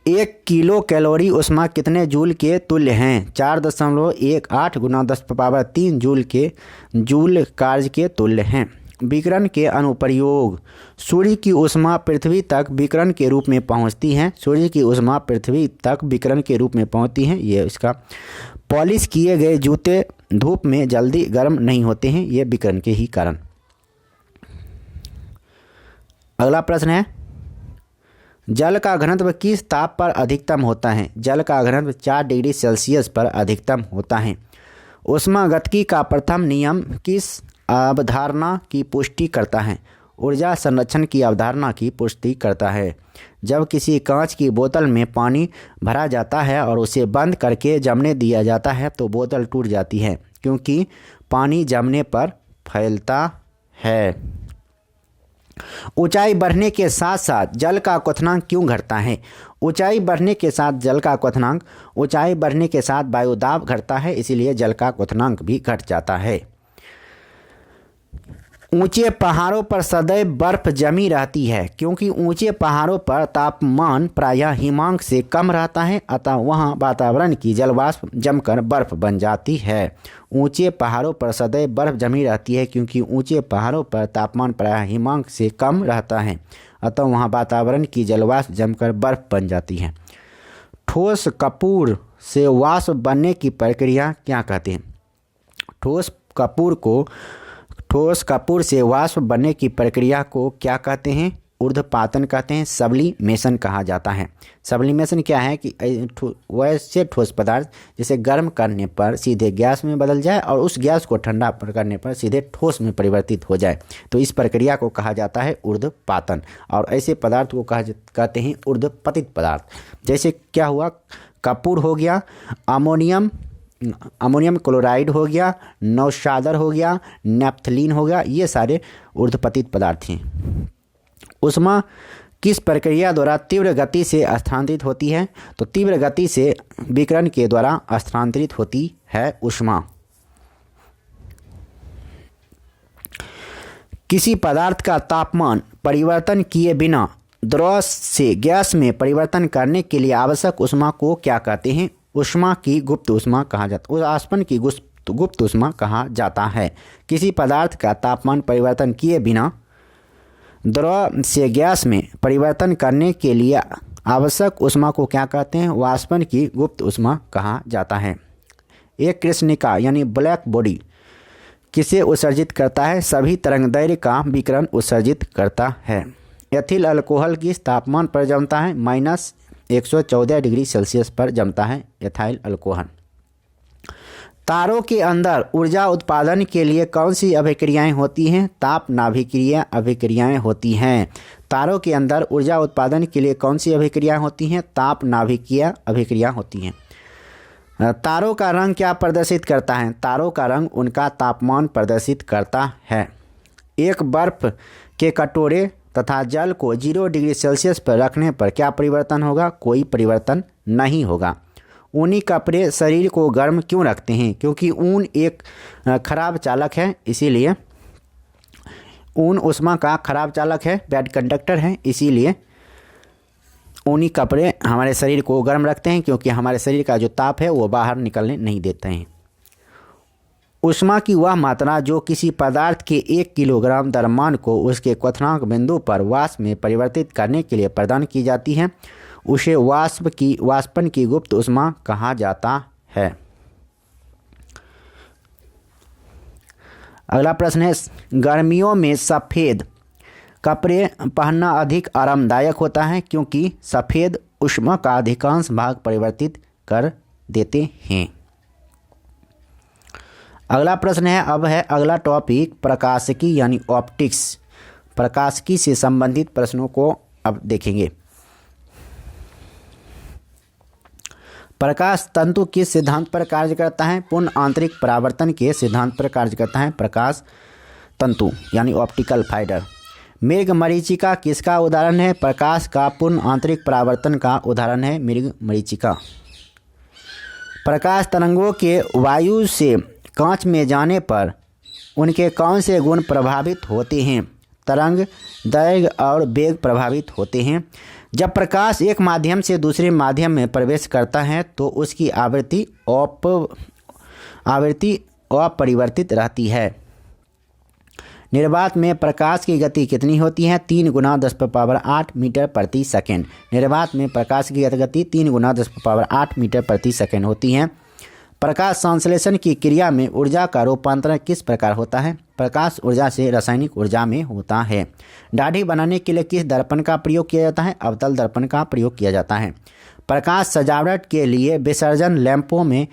1 किलो कैलोरी ऊष्मा कितने जूल के तुल्य हैं? 4.18 गुना 10³ जूल कार्य के तुल्य हैं। विकिरण के अनुप्रयोग। सूर्य की ऊष्मा पृथ्वी तक विकिरण के रूप में पहुंचती है। सूर्य की ऊष्मा पृथ्वी तक विकिरण के रूप में पहुंचती है। ये इसका पॉलिश किए गए जूते धूप में जल्दी गर्म नहीं होते हैं, ये विकिरण के ही कारण। अगला प्रश्न है जल का घनत्व किस ताप पर अधिकतम होता है? जल का घनत्व 4 डिग्री सेल्सियस पर अधिकतम होता है। ऊष्मागतिकी का प्रथम नियम किस अवधारणा की पुष्टि करता है? ऊर्जा संरक्षण की अवधारणा की पुष्टि करता है। जब किसी कांच की बोतल में पानी भरा जाता है और उसे बंद करके जमने दिया जाता है तो बोतल टूट जाती है, क्योंकि पानी जमने पर फैलता है। ऊंचाई बढ़ने के साथ साथ जल का क्वथनांक क्यों घटता है? ऊंचाई बढ़ने के साथ जल का क्वथनांक, ऊंचाई बढ़ने के साथ वायु दाब घटता है, इसीलिए जल का क्वथनांक भी घट जाता है। ऊंचे पहाड़ों पर सदैव बर्फ जमी रहती है, क्योंकि ऊंचे पहाड़ों पर तापमान प्रायः हिमांक से कम रहता है, अतः वहां वातावरण की जलवाष्प जमकर बर्फ बन जाती है। ऊंचे पहाड़ों पर सदैव बर्फ जमी रहती है, क्योंकि ऊंचे पहाड़ों पर तापमान प्रायः हिमांक से कम रहता है, अतः वहां वातावरण की जलवाष्प जमकर बर्फ बन जाती है। ठोस कपूर से वाष्प बनने की प्रक्रिया क्या कहते हैं? ठोस कपूर से वाष्प बनने की प्रक्रिया को क्या कहते हैं? ऊर्ध्वपातन कहते हैं, सब्लिमेशन कहा जाता है। सब्लिमेशन क्या है कि वैसे ठोस पदार्थ जिसे गर्म करने पर सीधे गैस में बदल जाए और उस गैस को ठंडा करने पर सीधे ठोस में परिवर्तित हो जाए, तो इस प्रक्रिया को कहा जाता है ऊर्ध्वपातन। और ऐसे पदार्थ को कहते हैं ऊर्ध्वपतित पदार्थ। जैसे क्या हुआ, कपूर हो गया, अमोनियम क्लोराइड हो गया, नौशादर हो गया, नेप्थलीन हो गया, ये सारे ऊर्ध्वपतित पदार्थ हैं। ऊष्मा किस प्रक्रिया द्वारा तीव्र गति से स्थानांतरित होती है? तो तीव्र गति से विकिरण के द्वारा स्थानांतरित होती है ऊष्मा। किसी पदार्थ का तापमान परिवर्तन किए बिना द्रव से गैस में परिवर्तन करने के लिए आवश्यक ऊष्मा को क्या कहते हैं? ऊष्मा की गुप्त ऊष्मा कहा जाता है, वाष्पन की गुप्त ऊष्मा कहा जाता है। किसी पदार्थ का तापमान परिवर्तन किए बिना द्रव से गैस में परिवर्तन करने के लिए आवश्यक ऊष्मा को क्या कहते हैं? वाष्पन की गुप्त ऊष्मा कहा जाता है। एक कृष्णिका यानी ब्लैक बॉडी किसे उत्सर्जित करता है? सभी तरंगदैर्घ्य का विकिरण उत्सर्जित करता है। एथिल अल्कोहल किस तापमान पर जमता है? -114 डिग्री सेल्सियस पर जमता है एथाइल अल्कोहल। तारों के अंदर ऊर्जा उत्पादन के लिए कौन सी अभिक्रियाएं होती हैं? ताप नाभिकीय अभिक्रियाएं होती हैं। तारों के अंदर ऊर्जा उत्पादन के लिए कौन सी अभिक्रियाएं होती हैं? ताप नाभिकीय अभिक्रिया होती हैं। तारों का रंग क्या प्रदर्शित करता है? तारों का रंग उनका तापमान प्रदर्शित करता है। एक बर्फ के कटोरे तथा जल को 0 डिग्री सेल्सियस पर रखने पर क्या परिवर्तन होगा? कोई परिवर्तन नहीं होगा। ऊनी कपड़े शरीर को गर्म क्यों रखते हैं? क्योंकि ऊन एक खराब चालक है, इसीलिए ऊन ऊष्मा का खराब चालक है, बैड कंडक्टर है, इसीलिए ऊनी कपड़े हमारे शरीर को गर्म रखते हैं, क्योंकि हमारे शरीर का जो ताप है वो बाहर निकलने नहीं देते हैं। ऊष्मा की वह मात्रा जो किसी पदार्थ के 1 किलोग्राम द्रव्यमान को उसके क्वथनांक बिंदु पर वाष्प में परिवर्तित करने के लिए प्रदान की जाती है, उसे वाष्पन की गुप्त ऊष्मा कहा जाता है। अगला प्रश्न है, गर्मियों में सफ़ेद कपड़े पहनना अधिक आरामदायक होता है, क्योंकि सफ़ेद ऊष्मा का अधिकांश भाग परिवर्तित कर देते हैं। अगला प्रश्न है, अब है अगला टॉपिक प्रकाशिकी यानी ऑप्टिक्स। प्रकाशिकी से संबंधित प्रश्नों को अब देखेंगे। प्रकाश तंतु किस सिद्धांत पर कार्य करता है? पूर्ण आंतरिक परावर्तन के सिद्धांत पर कार्य करता है प्रकाश तंतु यानी ऑप्टिकल फाइबर। मृग मरीचिका किसका उदाहरण है? प्रकाश का पूर्ण आंतरिक परावर्तन का उदाहरण है मृग मरीचिका। प्रकाश तरंगों के वायु से कांच में जाने पर उनके कौन से गुण प्रभावित होते हैं? तरंग दैर्घ्य और वेग प्रभावित होते हैं। जब प्रकाश एक माध्यम से दूसरे माध्यम में प्रवेश करता है तो उसकी आवृत्ति अपरिवर्तित रहती है। निर्वात में प्रकाश की गति कितनी होती है? 3 × 10⁸ मीटर प्रति सेकेंड। निर्वात में प्रकाश की गति 3 × 10⁸ मीटर प्रति सेकेंड होती है। प्रकाश संश्लेषण की क्रिया में ऊर्जा का रूपांतरण किस प्रकार होता है? प्रकाश ऊर्जा से रासायनिक ऊर्जा में होता है। दाढ़ी बनाने के लिए किस दर्पण का प्रयोग किया जाता है? अवतल दर्पण का प्रयोग किया जाता है। प्रकाश सजावट के लिए विसर्जन लैंपों में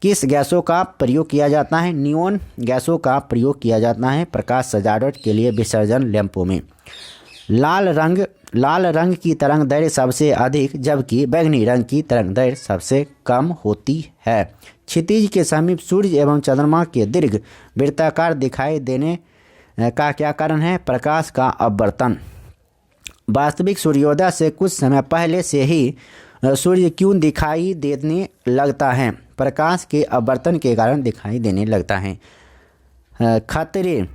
किस गैसों का प्रयोग किया जाता है? नियोन गैसों का प्रयोग किया जाता है प्रकाश सजावट के लिए विसर्जन लैंपों में। लाल रंग की तरंगदैर्घ्य सबसे अधिक, जबकि बैंगनी रंग की तरंगदैर्घ्य सबसे कम होती है। क्षितिज के समीप सूर्य एवं चंद्रमा के दीर्घ वृत्ताकार दिखाई का क्या कारण है? प्रकाश का अपवर्तन। वास्तविक सूर्योदय से कुछ समय पहले से ही सूर्य क्यों दिखाई देने लगता है? प्रकाश के अपवर्तन के कारण दिखाई देने लगता है। खतरे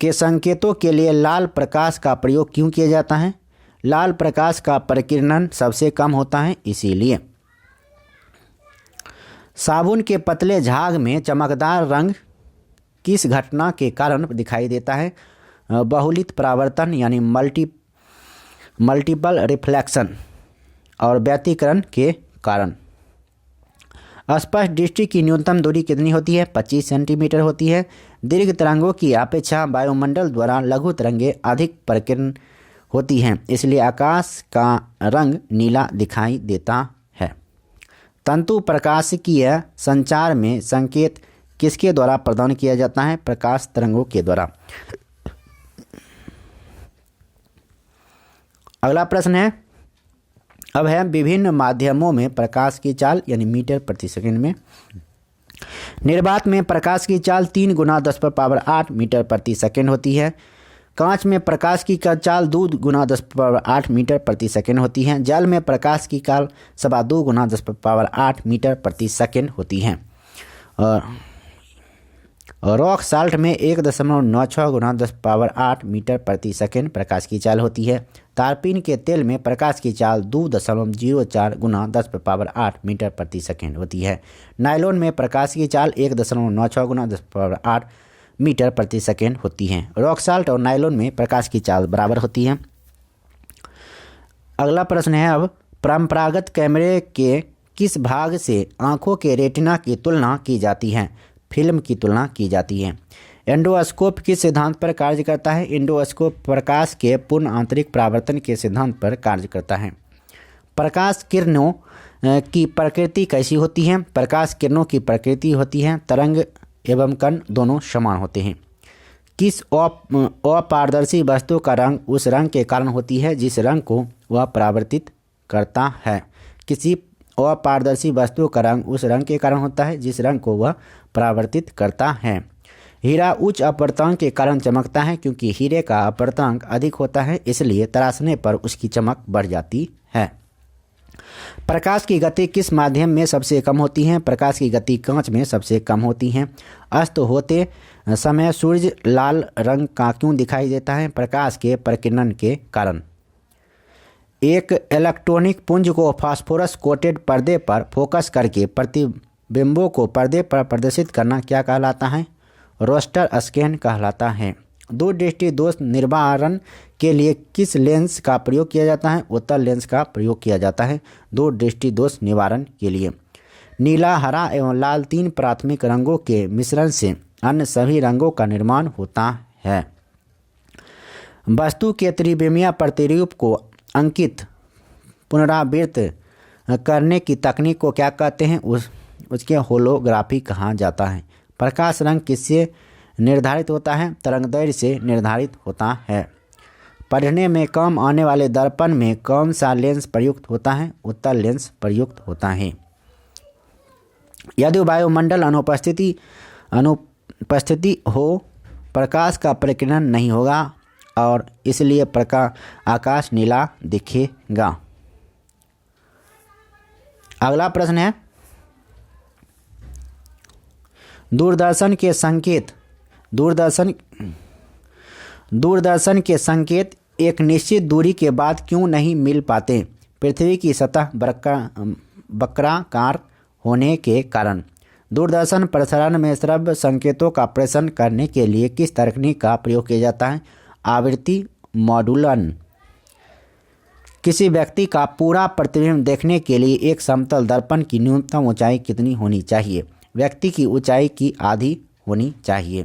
के संकेतों के लिए लाल प्रकाश का प्रयोग क्यों किया जाता है? लाल प्रकाश का प्रकीर्णन सबसे कम होता है, इसीलिए। साबुन के पतले झाग में चमकदार रंग किस घटना के कारण दिखाई देता है? बहुलित परावर्तन यानी मल्टीपल रिफ्लेक्शन और व्यतिकरण के कारण। स्पष्ट दृष्टि की न्यूनतम दूरी कितनी होती है? 25 सेंटीमीटर होती है। दीर्घ तरंगों की अपेक्षा वायुमंडल द्वारा लघु तरंगें अधिक प्रकीर्ण होती हैं, इसलिए आकाश का रंग नीला दिखाई देता है। तंतु प्रकाशिकीय संचार में संकेत किसके द्वारा प्रदान किया जाता है? प्रकाश तरंगों के द्वारा। अगला प्रश्न है, अब है विभिन्न माध्यमों में प्रकाश की चाल यानी मीटर प्रति सेकंड में। निर्वात में प्रकाश की चाल 3 × 10⁸ मीटर प्रति सेकंड होती है। कांच में प्रकाश की चाल 2 × 10⁸ मीटर प्रति सेकंड होती है। जल में प्रकाश की चाल 2 × 10⁸ मीटर प्रति सेकंड होती है। और रॉक साल्ट में 1.96 × 10⁸ मीटर प्रति सेकंड प्रकाश की चाल होती है। तारपीन के तेल में प्रकाश की चाल 2.04 × 10⁸ मीटर प्रति सेकंड होती है। नायलॉन में प्रकाश की चाल 1.96 × 10⁸ मीटर प्रति सेकंड होती है। रॉक साल्ट और नायलॉन में प्रकाश की चाल बराबर होती है। अगला प्रश्न है, अब परंपरागत कैमरे के किस भाग से आंखों के रेटिना की तुलना की जाती है? फिल्म की तुलना की जाती है। एंडोस्कोप किस सिद्धांत पर कार्य करता है? एंडोस्कोप प्रकाश के पूर्ण आंतरिक परावर्तन के सिद्धांत पर कार्य करता है। प्रकाश किरणों की प्रकृति कैसी होती है? प्रकाश किरणों की प्रकृति होती है तरंग एवं कण दोनों समान होते हैं। किस अपारदर्शी वस्तु का रंग उस रंग के कारण होती है जिस रंग को वह परावर्तित करता है? किसी अपारदर्शी वस्तु का रंग उस रंग के कारण होता है जिस रंग को वह परावर्तित करता है। हीरा उच्च अपवर्तनांक के कारण चमकता है क्योंकि हीरे का अपवर्तनांक अधिक होता है, इसलिए तराशने पर उसकी चमक बढ़ जाती है। प्रकाश की गति किस माध्यम में सबसे कम होती है? प्रकाश की गति कांच में सबसे कम होती है। अस्त होते समय सूर्य लाल रंग का क्यों दिखाई देता है? प्रकाश के प्रकीर्णन के कारण। एक इलेक्ट्रॉनिक पुंज को फास्फोरस कोटेड पर्दे पर फोकस करके प्रतिबिंबों को पर्दे पर प्रदर्शित करना क्या कहलाता है? रोस्टर स्कैन कहलाता है। दूरदृष्टि दोष निवारण के लिए किस लेंस का प्रयोग किया जाता है? उत्तल लेंस का प्रयोग किया जाता है दूरदृष्टि दोष निवारण के लिए। नीला, हरा एवं लाल 3 प्राथमिक रंगों के मिश्रण से अन्य सभी रंगों का निर्माण होता है। वस्तु के त्रिविमीय प्रतिरूप को अंकित पुनरावृत्त करने की तकनीक को क्या कहते हैं? उसके होलोग्राफी कहा जाता है। प्रकाश रंग किससे निर्धारित होता है? तरंगदैर्घ्य से निर्धारित होता है। पढ़ने में काम आने वाले दर्पण में कौन सा लेंस प्रयुक्त होता है? उत्तल लेंस प्रयुक्त होता है। यदि वायुमंडल अनुपस्थिति हो प्रकाश का प्रकीर्णन नहीं होगा और इसलिए आकाश नीला दिखेगा। अगला प्रश्न है, दूरदर्शन के संकेत एक निश्चित दूरी के बाद क्यों नहीं मिल पाते? पृथ्वी की सतह वक्राकार होने के कारण। दूरदर्शन प्रसारण में श्रव्य संकेतों का प्रेषण करने के लिए किस तकनीक का प्रयोग किया जाता है? आवृत्ति मॉड्यूलन। किसी व्यक्ति का पूरा प्रतिबिंब देखने के लिए एक समतल दर्पण की न्यूनतम ऊंचाई कितनी होनी चाहिए? व्यक्ति की ऊंचाई की आधी होनी चाहिए।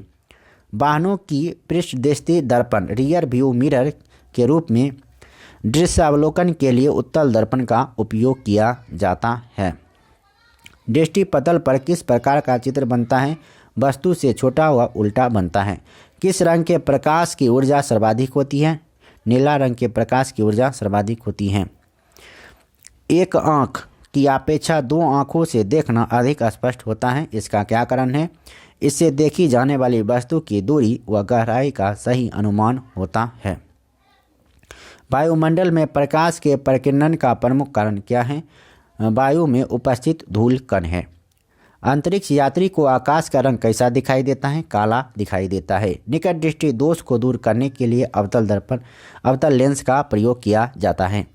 वाहनों की पृष्ठदृष्टि दर्पण रियर व्यू मिरर के रूप में दृश्यावलोकन के लिए उत्तल दर्पण का उपयोग किया जाता है। दृष्टि पटल पर किस प्रकार का चित्र बनता है? वस्तु से छोटा व उल्टा बनता है। किस रंग के प्रकाश की ऊर्जा सर्वाधिक होती है? नीला रंग के प्रकाश की ऊर्जा सर्वाधिक होती है। एक आँख की अपेक्षा 2 आँखों से देखना अधिक स्पष्ट होता है, इसका क्या कारण है? इससे देखी जाने वाली वस्तु की दूरी व गहराई का सही अनुमान होता है। वायुमंडल में प्रकाश के प्रकीर्णन का प्रमुख कारण क्या है? वायु में उपस्थित धूल कण है। अंतरिक्ष यात्री को आकाश का रंग कैसा दिखाई देता है? काला दिखाई देता है। निकट दृष्टि दोष को दूर करने के लिए अवतल लेंस का प्रयोग किया जाता है।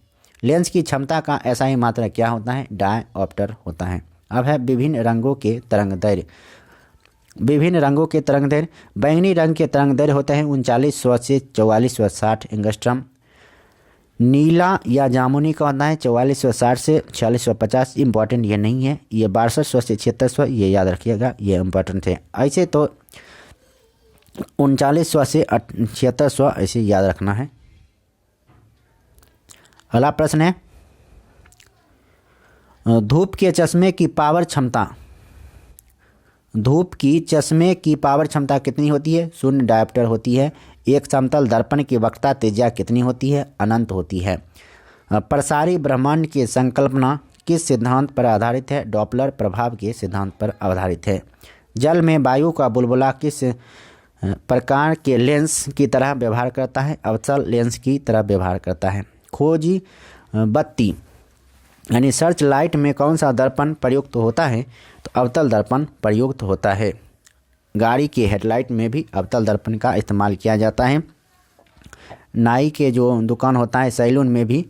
लेंस की क्षमता का SI मात्रा क्या होता है? डायऑप्टर होता है। अब है विभिन्न रंगों के तरंगदैर्घ्य। बैंगनी रंग के तरंगदैर्घ्य होते हैं 3900 से 4460 एंगस्ट्रम। नीला या जामुनी का होता है 4460 से 4650। इम्पॉर्टेंट ये नहीं है, ये 6200 से 7600, ये याद रखिएगा, ये इम्पॉर्टेंट है। ऐसे तो 3900 से 7600 ऐसे याद रखना है। अगला प्रश्न है धूप के चश्मे की पावर क्षमता कितनी होती है? 0 डायोप्टर होती है। एक समतल दर्पण की वक्रता त्रिज्या कितनी होती है? अनंत होती है। प्रसारी ब्रह्मांड की संकल्पना किस सिद्धांत पर आधारित है? डॉपलर प्रभाव के सिद्धांत पर आधारित है। जल में वायु का बुलबुला किस प्रकार के लेंस की तरह व्यवहार करता है? अवतल लेंस की तरह व्यवहार करता है। खोजी बत्ती यानी सर्च लाइट में कौन सा दर्पण प्रयुक्त होता है? तो अवतल दर्पण प्रयुक्त होता है। गाड़ी के हेडलाइट में भी अवतल दर्पण का इस्तेमाल किया जाता है। नाई के जो दुकान होता है सैलून में भी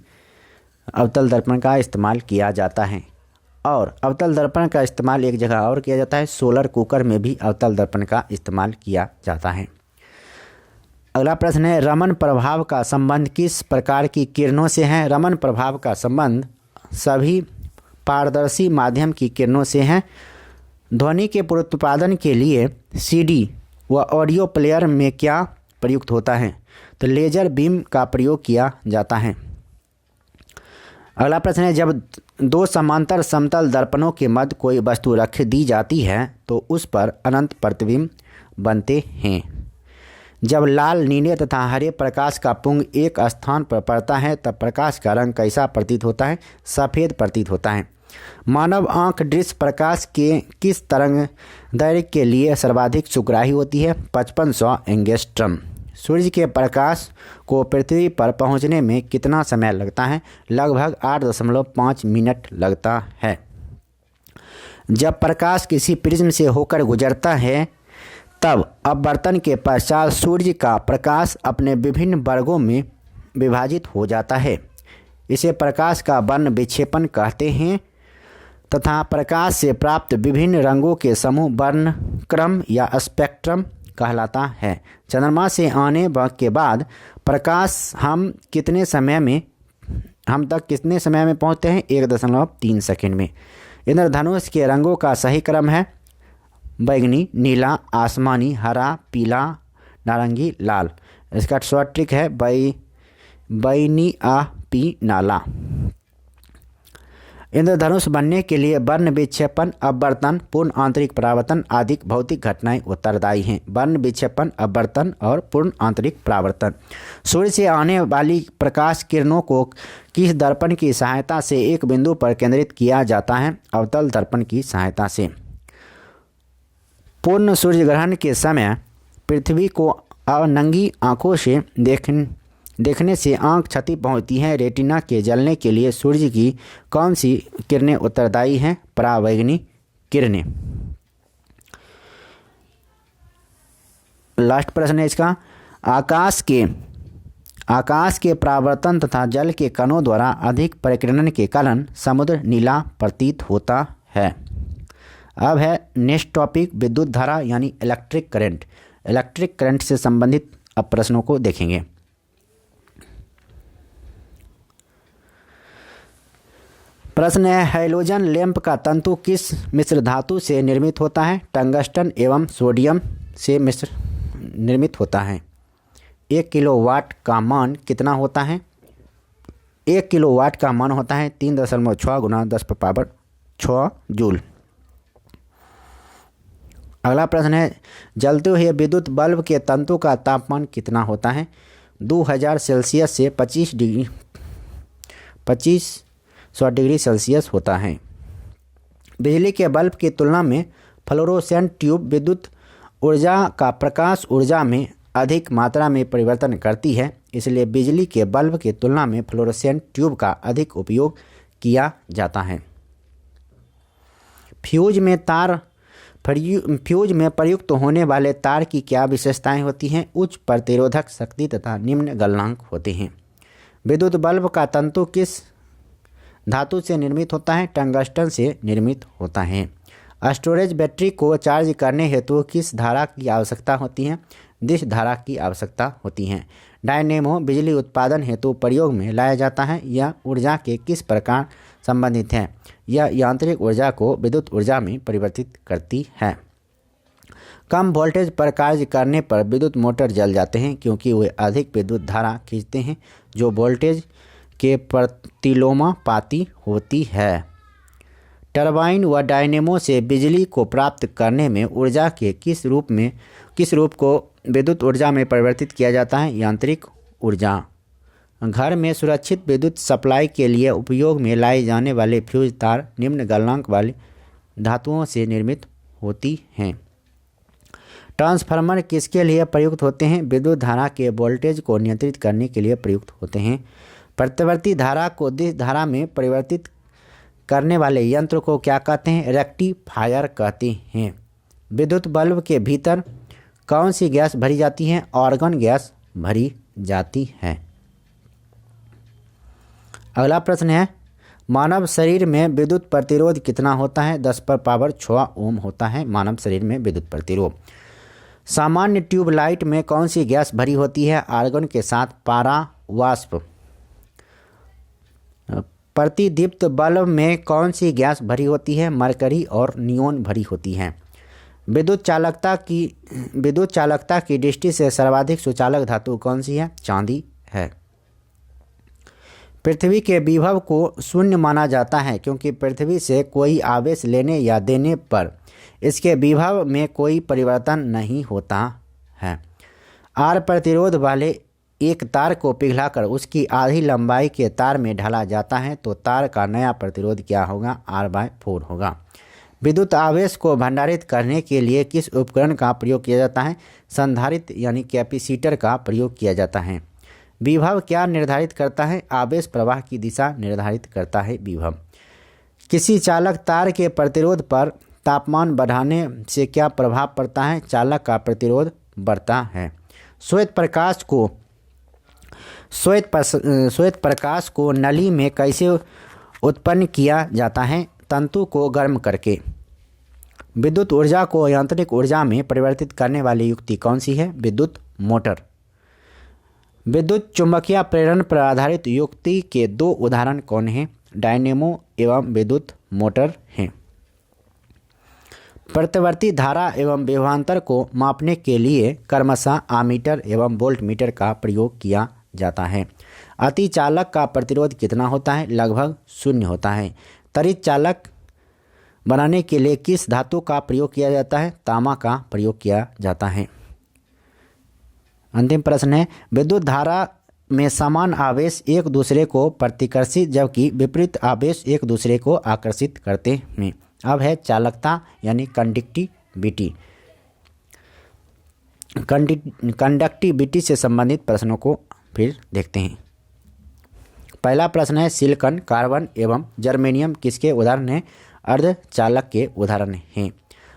अवतल दर्पण का इस्तेमाल किया जाता है। और अवतल दर्पण का इस्तेमाल एक जगह और किया जाता है, सोलर कुकर में भी अवतल दर्पण का इस्तेमाल किया जाता है। अगला प्रश्न है रमन प्रभाव का संबंध किस प्रकार की किरणों से है? रमन प्रभाव का संबंध सभी पारदर्शी माध्यम की किरणों से है। ध्वनि के पुनरुत्पादन के लिए CD व ऑडियो प्लेयर में क्या प्रयुक्त होता है? तो लेजर बीम का प्रयोग किया जाता है। अगला प्रश्न है जब दो समांतर समतल दर्पणों के मध्य कोई वस्तु रख दी जाती है तो उस पर अनंत प्रतिबिंब बनते हैं। जब लाल, नीले तथा हरे प्रकाश का पुंज एक स्थान पर पड़ता है तब प्रकाश का रंग कैसा प्रतीत होता है? सफ़ेद प्रतीत होता है। मानव आंख दृश्य प्रकाश के किस तरंगदैर्घ्य के लिए सर्वाधिक सुग्राही होती है? 5500 एंगस्ट्रम। सूर्य के प्रकाश को पृथ्वी पर पहुंचने में कितना समय लगता है? लगभग 8.5 मिनट लगता है। जब प्रकाश किसी प्रिज्म से होकर गुजरता है तब अपवर्तन के पश्चात सूर्य का प्रकाश अपने विभिन्न वर्गों में विभाजित हो जाता है। इसे प्रकाश का वर्ण विक्षेपण कहते हैं तथा प्रकाश से प्राप्त विभिन्न रंगों के समूह वर्ण क्रम या स्पेक्ट्रम कहलाता है। चंद्रमा से आने के बाद प्रकाश हम तक कितने समय में पहुंचते हैं? 1.3 सेकंड में। इंद्रधनुष के रंगों का सही क्रम है बैगनी, नीला, आसमानी, हरा, पीला, नारंगी, लाल। इसका शॉर्ट ट्रिक है बैनी आ पी नाला। इंद्रधनुष बनने के लिए वर्ण विक्षेपण, अपवर्तन, पूर्ण आंतरिक परावर्तन आदि भौतिक घटनाएं उत्तरदायी हैं। वर्ण विक्षेपण, अपवर्तन और पूर्ण आंतरिक परावर्तन। सूर्य से आने वाली प्रकाश किरणों को किस दर्पण की सहायता से एक बिंदु पर केंद्रित किया जाता है? अवतल दर्पण की सहायता से। पूर्ण सूर्य ग्रहण के समय पृथ्वी को नंगी आंखों से देखने से आंख क्षति पहुंचती है। रेटिना के जलने के लिए सूर्य की कौन सी किरणें उत्तरदायी हैं? परावैंगनी किरणें। लास्ट प्रश्न है इसका आकाश के परावर्तन तथा जल के कणों द्वारा अधिक परिकिरण के कारण समुद्र नीला प्रतीत होता है। अब है नेक्स्ट टॉपिक विद्युत धारा यानी इलेक्ट्रिक करंट। इलेक्ट्रिक करंट से संबंधित अब प्रश्नों को देखेंगे। प्रश्न है हैलोजन लैंप का तंतु किस मिश्र धातु से निर्मित होता है? टंगस्टन एवं सोडियम से मिश्र निर्मित होता है। 1 किलोवाट का मान कितना होता है? 1 किलोवाट का मान होता है 3.6 गुना 10⁻6 जूल। अगला प्रश्न है जलते हुए विद्युत बल्ब के तंतु का तापमान कितना होता है? 2000 सेल्सियस से 2500 डिग्री सेल्सियस होता है। बिजली के बल्ब की तुलना में फ्लोरोसेंट ट्यूब विद्युत ऊर्जा का प्रकाश ऊर्जा में अधिक मात्रा में परिवर्तन करती है, इसलिए बिजली के बल्ब की तुलना में फ्लोरोसेंट ट्यूब का अधिक उपयोग किया जाता है। फ्यूज में प्रयुक्त होने वाले तार की क्या विशेषताएं होती हैं? उच्च प्रतिरोधक शक्ति तथा निम्न गलनांक होते हैं। विद्युत बल्ब का तंतु किस धातु से निर्मित होता है? टंगस्टन से निर्मित होता है। स्टोरेज बैटरी को चार्ज करने हेतु किस धारा की आवश्यकता होती है? दिश धारा की आवश्यकता होती है। डायनेमो बिजली उत्पादन हेतु प्रयोग में लाया जाता है। यह ऊर्जा के किस प्रकार संबंधित है? यह यांत्रिक ऊर्जा को विद्युत ऊर्जा में परिवर्तित करती है। कम वोल्टेज पर कार्य करने पर विद्युत मोटर जल जाते हैं क्योंकि वे अधिक विद्युत धारा खींचते हैं जो वोल्टेज के प्रतिलोमापाती होती है। टरबाइन व डायनेमो से बिजली को प्राप्त करने में ऊर्जा के किस रूप को विद्युत ऊर्जा में परिवर्तित किया जाता है? यांत्रिक ऊर्जा। घर में सुरक्षित विद्युत सप्लाई के लिए उपयोग में लाए जाने वाले फ्यूज तार निम्न गलनांक वाली धातुओं से निर्मित होती हैं। ट्रांसफार्मर किसके लिए प्रयुक्त होते हैं? विद्युत धारा के वोल्टेज को नियंत्रित करने के लिए प्रयुक्त होते हैं। प्रतिवर्ती धारा को दिश धारा में परिवर्तित करने वाले यंत्र को क्या कहते हैं? रेक्टिफायर कहते हैं। विद्युत बल्ब के भीतर कौन सी गैस भरी जाती है? आर्गन गैस भरी जाती है। अगला प्रश्न है, मानव शरीर में विद्युत प्रतिरोध कितना होता है? 10⁻6 ओम होता है मानव शरीर में विद्युत प्रतिरोध। सामान्य ट्यूबलाइट में कौन सी गैस भरी होती है? आर्गन के साथ पारावाष्प। प्रतिदीप्त बल्ब में कौन सी गैस भरी होती है? मरकरी और नियोन भरी होती है। विद्युत चालकता की दृष्टि से सर्वाधिक सुचालक धातु कौन सी है? चांदी है। पृथ्वी के विभव को शून्य माना जाता है क्योंकि पृथ्वी से कोई आवेश लेने या देने पर इसके विभव में कोई परिवर्तन नहीं होता है। आर प्रतिरोध वाले एक तार को पिघलाकर उसकी आधी लंबाई के तार में ढाला जाता है तो तार का नया प्रतिरोध क्या होगा? R/4 होगा। विद्युत आवेश को भंडारित करने के लिए किस उपकरण का प्रयोग किया जाता है? संधारित्र यानी कैपेसिटर का प्रयोग किया जाता है। विभव क्या निर्धारित करता है? आवेश प्रवाह की दिशा निर्धारित करता है विभव। किसी चालक तार के प्रतिरोध पर तापमान बढ़ाने से क्या प्रभाव पड़ता है? चालक का प्रतिरोध बढ़ता है। श्वेत प्रकाश को नली में कैसे उत्पन्न किया जाता है? तंतु को गर्म करके। विद्युत ऊर्जा को यांत्रिक ऊर्जा में परिवर्तित करने वाली युक्ति कौन सी है? विद्युत मोटर। विद्युत चुम्बकीय प्रेरण पर आधारित युक्ति के दो उदाहरण कौन हैं? डायनेमो एवं विद्युत मोटर हैं। प्रतिवर्ती धारा एवं विभवांतर को मापने के लिए क्रमशः आमीटर एवं वोल्टमीटर का प्रयोग किया जाता है। अतिचालक का प्रतिरोध कितना होता है? लगभग 0 होता है। त्वरित चालक बनाने के लिए किस धातु का प्रयोग किया जाता है? तांबा का प्रयोग किया जाता है। अंतिम प्रश्न है, विद्युत धारा में समान आवेश एक दूसरे को प्रतिकर्षित जबकि विपरीत आवेश एक दूसरे को आकर्षित करते हैं। अब है चालकता यानी कंडक्टिविटी। कंडक्टिविटी से संबंधित प्रश्नों को फिर देखते हैं। पहला प्रश्न है, सिलिकॉन, कार्बन एवं जर्मेनियम किसके उदाहरण हैं? अर्धचालक के उदाहरण हैं।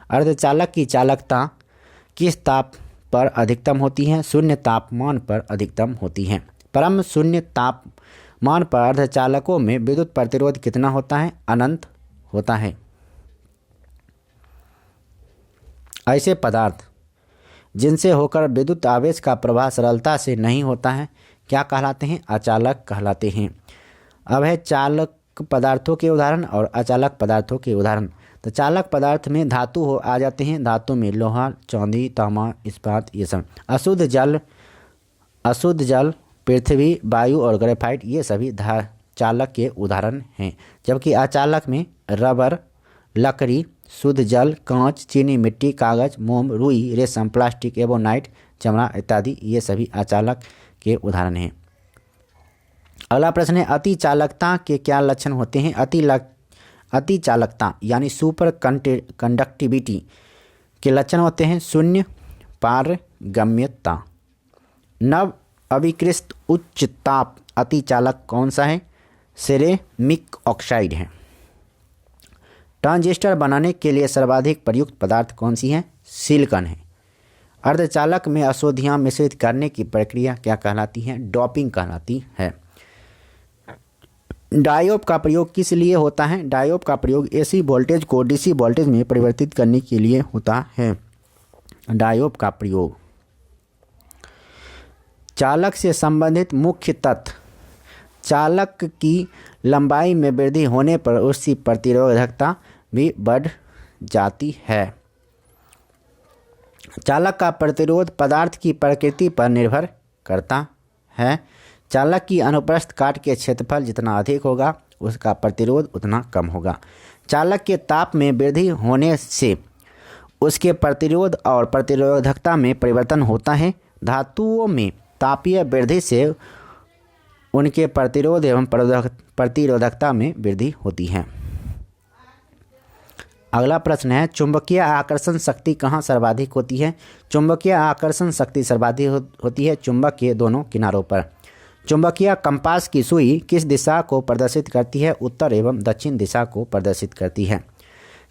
अर्धचालक की चालकता किस ताप पर अधिकतम होती है? शून्य तापमान पर अधिकतम होती है। परम शून्य तापमान पर अर्धचालकों में विद्युत प्रतिरोध कितना होता है? अनंत होता है। ऐसे पदार्थ जिनसे होकर विद्युत आवेश का प्रवाह सरलता से नहीं होता है क्या कहलाते हैं? अचालक कहलाते हैं। अब है चालक पदार्थों के उदाहरण और अचालक पदार्थों के उदाहरण। तो चालक पदार्थ में धातु आ जाते हैं। धातु में लोहा, चांदी, तांबा, इस्पात, ये सब। अशुद्ध जल, पृथ्वी, वायु और ग्रेफाइट ये सभी चालक के उदाहरण हैं। जबकि अचालक में रबर, लकड़ी, शुद्ध जल, कांच, चीनी मिट्टी, कागज, मोम, रुई, रेशम, प्लास्टिक, एबोनाइट, चमड़ा इत्यादि ये सभी अचालक के उदाहरण हैं। अगला प्रश्न है, अति चालकता के क्या लक्षण होते हैं? अति चालकता यानी सुपर कंडक्टिविटी के लक्षण होते हैं शून्य पारगम्यता। नव अभिकृत उच्च ताप अतिचालक कौन सा है? सिरेमिक ऑक्साइड है। ट्रांजिस्टर बनाने के लिए सर्वाधिक प्रयुक्त पदार्थ कौन सी है? सिलिकॉन है। अर्धचालक में अशुद्धियाँ मिश्रित करने की प्रक्रिया क्या कहलाती है? डोपिंग कहलाती है। डायोड का प्रयोग किस लिए होता है? डायोड का प्रयोग एसी वोल्टेज को डीसी वोल्टेज में परिवर्तित करने के लिए होता है। डायोड का प्रयोग। चालक से संबंधित मुख्य तत्व। चालक की लंबाई में वृद्धि होने पर उसकी प्रतिरोधकता भी बढ़ जाती है। चालक का प्रतिरोध पदार्थ की प्रकृति पर निर्भर करता है। चालक की अनुप्रस्थ काट के क्षेत्रफल जितना अधिक होगा उसका प्रतिरोध उतना कम होगा। चालक के ताप में वृद्धि होने से उसके प्रतिरोध और प्रतिरोधकता में परिवर्तन होता है। धातुओं में तापीय वृद्धि से उनके प्रतिरोध एवं प्रतिरोधकता में वृद्धि होती है। अगला प्रश्न है चुंबकीय आकर्षण शक्ति कहाँ सर्वाधिक होती है? चुंबकीय आकर्षण शक्ति सर्वाधिक होती है चुंबक के दोनों किनारों पर। चुंबकीय कंपास की सुई किस दिशा को प्रदर्शित करती है? उत्तर एवं दक्षिण दिशा को प्रदर्शित करती है।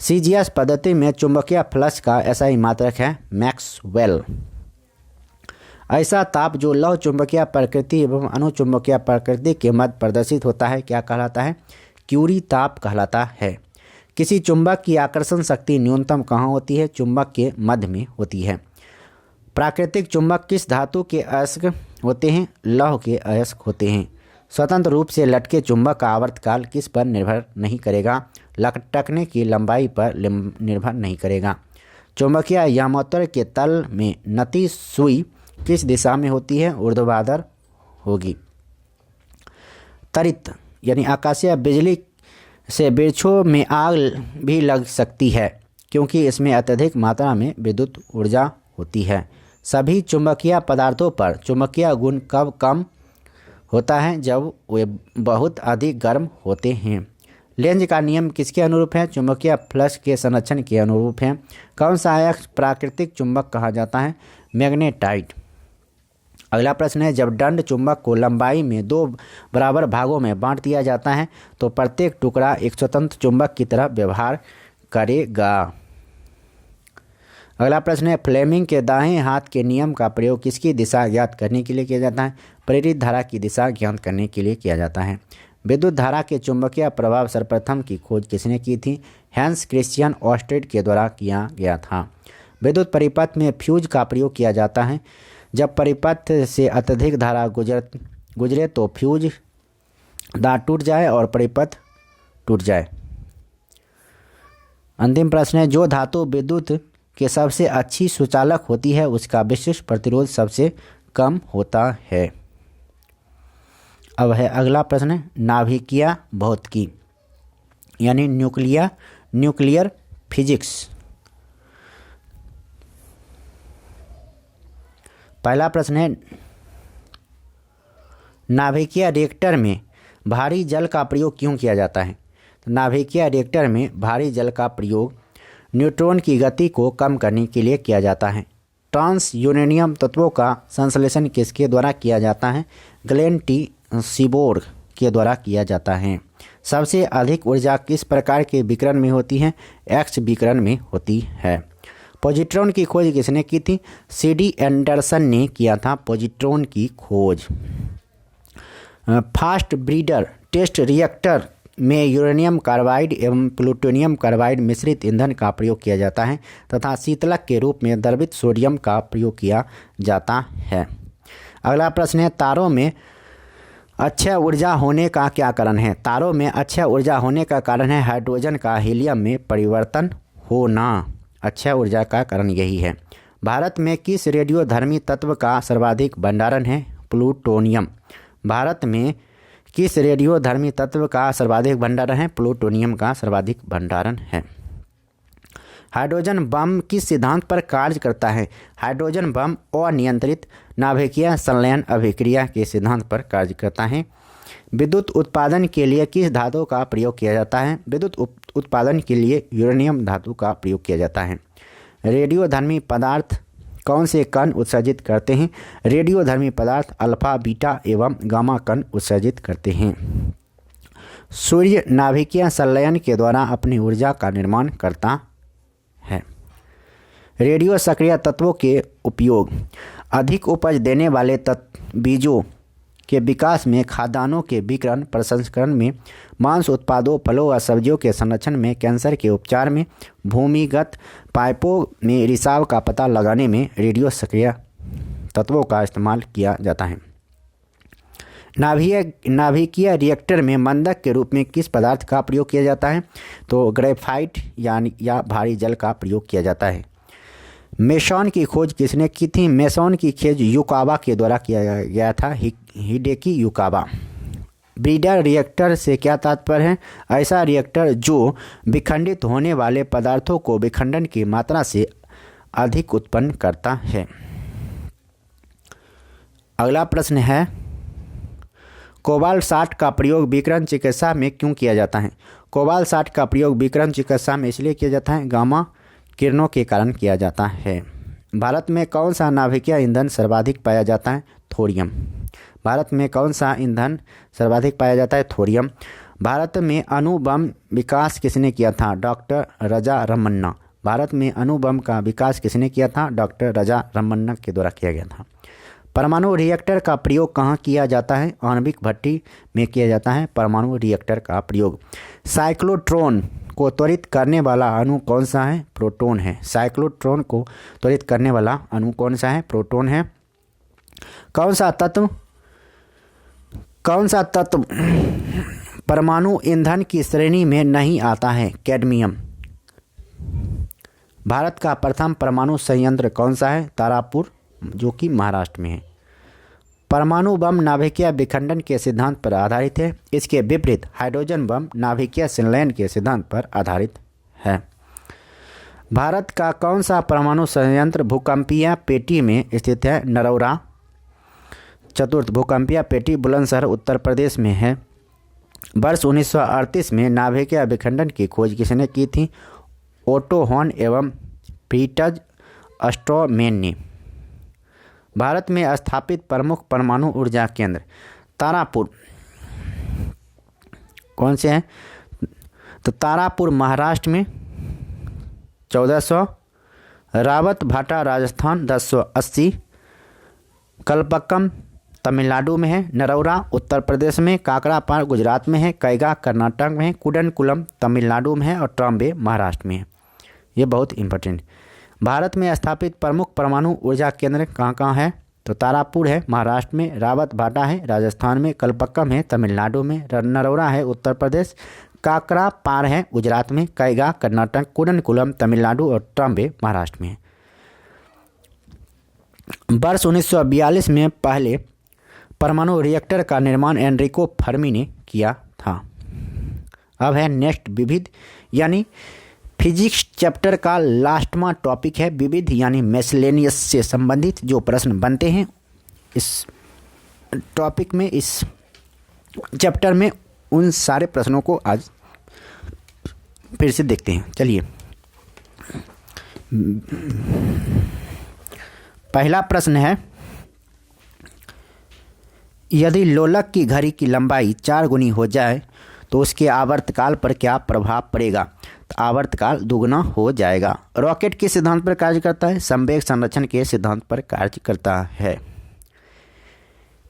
सीजीएस पद्धति में चुंबकीय फ्लक्स का SI मात्रक है मैक्सवेल। ऐसा ताप जो लौह चुंबकीय प्रकृति एवं अनुचुंबकीय प्रकृति के मध्य प्रदर्शित होता है क्या कहलाता है? क्यूरी ताप कहलाता है। किसी चुंबक की आकर्षण शक्ति न्यूनतम कहाँ होती है? चुंबक के मध्य में होती है। प्राकृतिक चुंबक किस धातु के अयस्क होते हैं? लौह के अयस्क होते हैं। स्वतंत्र रूप से लटके चुंबक का आवर्तकाल किस पर निर्भर नहीं करेगा? लटकने की लंबाई पर निर्भर नहीं करेगा। चुंबकीय यामोत्तर के तल में नती सुई किस दिशा में होती है? ऊर्ध्वाधर होगी। त्वरित यानी आकाशीय बिजली से वृक्षों में आग भी लग सकती है क्योंकि इसमें अत्यधिक मात्रा में विद्युत ऊर्जा होती है। सभी चुंबकीय पदार्थों पर चुंबकीय गुण कब कम होता है? जब वे बहुत अधिक गर्म होते हैं। लेंज का नियम किसके अनुरूप है? चुंबकीय फ्लक्स के संरक्षण के अनुरूप है। कौन सा अयस्क प्राकृतिक चुंबक कहा जाता है? मैग्नेटाइट। अगला प्रश्न है जब दंड चुंबक को लंबाई में 2 बराबर भागों में बांट दिया जाता है तो प्रत्येक टुकड़ा एक स्वतंत्र चुंबक की तरह व्यवहार करेगा। अगला प्रश्न है फ्लेमिंग के दाहिने हाथ के नियम का प्रयोग किसकी दिशा ज्ञात करने के लिए किया जाता है? प्रेरित धारा की दिशा ज्ञात करने के लिए किया जाता है। विद्युत धारा के चुंबकीय प्रभाव सर्वप्रथम की खोज किसने की थी? हैंस क्रिश्चियन ऑस्टेड के द्वारा किया गया था। विद्युत परिपथ में फ्यूज का प्रयोग किया जाता है जब परिपथ से अत्यधिक धारा गुजरे तो फ्यूज दांत टूट जाए और परिपथ टूट जाए। अंतिम प्रश्न है जो धातु विद्युत के सबसे अच्छी सुचालक होती है उसका विशिष्ट प्रतिरोध सबसे कम होता है। अब है अगला प्रश्न नाभिकीय भौतिकी यानी न्यूक्लियर फिजिक्स। पहला प्रश्न है नाभिकीय रिएक्टर में भारी जल का प्रयोग क्यों किया जाता है? तो नाभिकीय रिएक्टर में भारी जल का प्रयोग न्यूट्रॉन की गति को कम करने के लिए किया जाता है। ट्रांस यूरेनियम तत्वों का संश्लेषण किसके द्वारा किया जाता है? ग्लेन टी सीबोर्ग के द्वारा किया जाता है। सबसे अधिक ऊर्जा किस प्रकार के विकिरण में होती है? एक्स विकिरण में होती है। पॉजिट्रॉन की खोज किसने की थी? CD एंडरसन ने किया था पॉजिट्रॉन की खोज। फास्ट ब्रीडर टेस्ट रिएक्टर में यूरेनियम कार्बाइड एवं प्लूटोनियम कार्बाइड मिश्रित ईंधन का प्रयोग किया जाता है तथा शीतलक के रूप में द्रवित सोडियम का प्रयोग किया जाता है। अगला प्रश्न है तारों में अक्षय ऊर्जा होने का क्या कारण है? तारों में अक्षय ऊर्जा होने का कारण है हाइड्रोजन का हीलियम में परिवर्तन होना। अक्षय ऊर्जा का कारण यही है। भारत में किस रेडियोधर्मी तत्व का सर्वाधिक भंडारण है? प्लूटोनियम। भारत में किस रेडियोधर्मी तत्व का सर्वाधिक भंडारण है? प्लूटोनियम का सर्वाधिक भंडारण है। हाइड्रोजन बम किस सिद्धांत पर कार्य करता है? हाइड्रोजन बम अनियंत्रित नाभिकीय संलयन अभिक्रिया के सिद्धांत पर कार्य करता है। विद्युत उत्पादन के लिए किस धातु का प्रयोग किया जाता है? विद्युत उत्पादन के लिए यूरेनियम धातु का प्रयोग किया जाता है। रेडियोधर्मी पदार्थ कौन से कण उत्सर्जित करते हैं? रेडियोधर्मी पदार्थ अल्फा, बीटा एवं गामा कण उत्सर्जित करते हैं। सूर्य नाभिकीय संलयन के द्वारा अपनी ऊर्जा का निर्माण करता है। रेडियो सक्रिय तत्वों के उपयोग अधिक उपज देने वाले बीजों के विकास में, खाद्यान्नों के विकिरण प्रसंस्करण में, मांस उत्पादों, फलों और सब्जियों के संरक्षण में, कैंसर के उपचार में, भूमिगत पाइपों में रिसाव का पता लगाने में रेडियो सक्रिय तत्वों का इस्तेमाल किया जाता है। नाभिकीय रिएक्टर में मंदक के रूप में किस पदार्थ का प्रयोग किया जाता है? तो ग्रेफाइट या भारी जल का प्रयोग किया जाता है। मेसॉन की खोज किसने की थी? मेसॉन की खोज युकावा के द्वारा किया गया था, हिडेकी युकावा। ब्रीडर रिएक्टर से क्या तात्पर्य है? ऐसा रिएक्टर जो विखंडित होने वाले पदार्थों को विखंडन की मात्रा से अधिक उत्पन्न करता है। अगला प्रश्न है, कोबाल्ट 60 का प्रयोग विकिरण चिकित्सा में क्यों किया जाता है? कोबाल्ट 60 का प्रयोग विकिरण चिकित्सा में इसलिए किया जाता है, गामा किरणों के कारण किया जाता है। भारत में कौन सा नाभिकीय ईंधन सर्वाधिक पाया जाता है? थोरियम। भारत में कौन सा ईंधन सर्वाधिक पाया जाता है? थोरियम। भारत में अणु बम विकास किसने किया था? डॉक्टर रजा रमन्ना। भारत में अणु बम का विकास किसने किया था? डॉक्टर रजा रमन्ना के द्वारा किया गया था। परमाणु रिएक्टर का प्रयोग कहाँ किया जाता है? आणविक भट्टी में किया जाता है परमाणु रिएक्टर का प्रयोग। साइक्लोट्रॉन को त्वरित करने वाला अणु कौन सा है? प्रोटॉन है। साइक्लोट्रॉन को त्वरित करने वाला अणु कौन सा है? प्रोटॉन है। कौन सा तत्व परमाणु ईंधन की श्रेणी में नहीं आता है? कैडमियम। भारत का प्रथम परमाणु संयंत्र कौन सा है? तारापुर, जो कि महाराष्ट्र में है। परमाणु बम नाभिकीय विखंडन के सिद्धांत पर आधारित है। इसके विपरीत हाइड्रोजन बम नाभिकीय संलयन के सिद्धांत पर आधारित है। भारत का कौन सा परमाणु संयंत्र भूकंपीय पेटी में स्थित है? नरौरा। चतुर्थ, भूकंपीय पेटी बुलंदशहर उत्तर प्रदेश में है। वर्ष 1938 में नाभिकीय विखंडन की खोज किसने की थी? ओटो हॉर्न एवं फ्रिट्ज स्ट्रॉमेन ने। भारत में स्थापित प्रमुख परमाणु ऊर्जा केंद्र तारापुर कौन से हैं? तो तारापुर महाराष्ट्र में 1400, रावत भाटा राजस्थान 1080, कलपक्कम तमिलनाडु में है, नरौरा उत्तर प्रदेश में, काकरापार गुजरात में है, कैगा कर्नाटक में है, कुडनकुलम तमिलनाडु में है और ट्रॉम्बे महाराष्ट्र में है। ये बहुत इंपॉर्टेंट। भारत में स्थापित प्रमुख परमाणु ऊर्जा केंद्र कहाँ कहाँ है? तो तारापुर है महाराष्ट्र में, रावत भाटा है राजस्थान में, कलपक्कम है तमिलनाडु में, नरौरा है उत्तर प्रदेश, काकरापार है गुजरात में, कैगा कर्नाटक, कुडनकुलम तमिलनाडु और ट्रॉम्बे महाराष्ट्र में है। वर्ष 1942 में पहले परमाणु रिएक्टर का निर्माण एनरिको फर्मी ने किया था। अब है नेक्स्ट विविध यानी फिजिक्स चैप्टर का लास्टवा टॉपिक है विविध यानी मेसलेनियस से संबंधित जो प्रश्न बनते हैं इस टॉपिक में, इस चैप्टर में, उन सारे प्रश्नों को आज फिर से देखते हैं। चलिए, पहला प्रश्न है, यदि लोलक की घड़ी की लंबाई 4 गुनी हो जाए तो उसके आवर्तकाल पर क्या प्रभाव पड़ेगा? तो आवर्तकाल दुगना हो जाएगा। रॉकेट किस सिद्धांत पर कार्य करता है? संवेग संरक्षण के सिद्धांत पर कार्य करता है।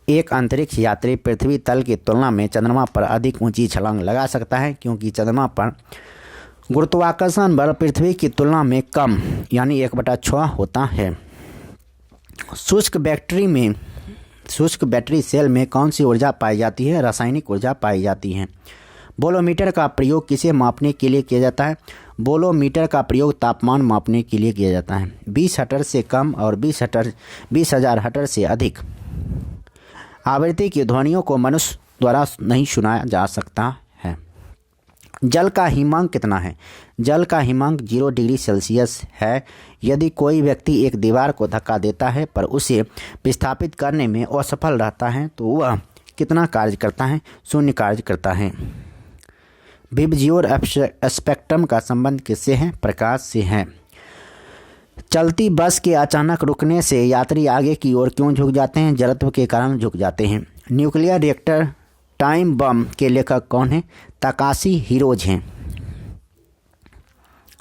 एक अंतरिक्ष यात्री पृथ्वी तल की तुलना में चंद्रमा पर अधिक ऊंची छलांग लगा सकता है क्योंकि चंद्रमा पर गुरुत्वाकर्षण बल पृथ्वी की तुलना में कम यानी 1/6 होता है। शुष्क बैटरी सेल में कौन सी ऊर्जा पाई जाती है? रासायनिक ऊर्जा पाई जाती है। बोलोमीटर का प्रयोग किसे मापने के लिए किया जाता है? बोलोमीटर का प्रयोग तापमान मापने के लिए किया जाता है। 20 हर्ट्ज से कम और 20,000 हर्ट्ज से अधिक आवृत्ति की ध्वनियों को मनुष्य द्वारा नहीं सुनाया जा सकता है। जल का हिमांक कितना है? जल का हिमांक 0 डिग्री सेल्सियस है। यदि कोई व्यक्ति एक दीवार को धक्का देता है पर उसे विस्थापित करने में असफल रहता है तो वह कितना कार्य करता है? 0 कार्य करता है। विबजियोर स्पेक्ट्रम का संबंध किससे है? प्रकाश से है। चलती बस के अचानक रुकने से यात्री आगे की ओर क्यों झुक जाते हैं? जड़त्व के कारण झुक जाते हैं। न्यूक्लियर रिएक्टर टाइम बम के लेखक कौन हैं? ताकाशी हिरोज हैं।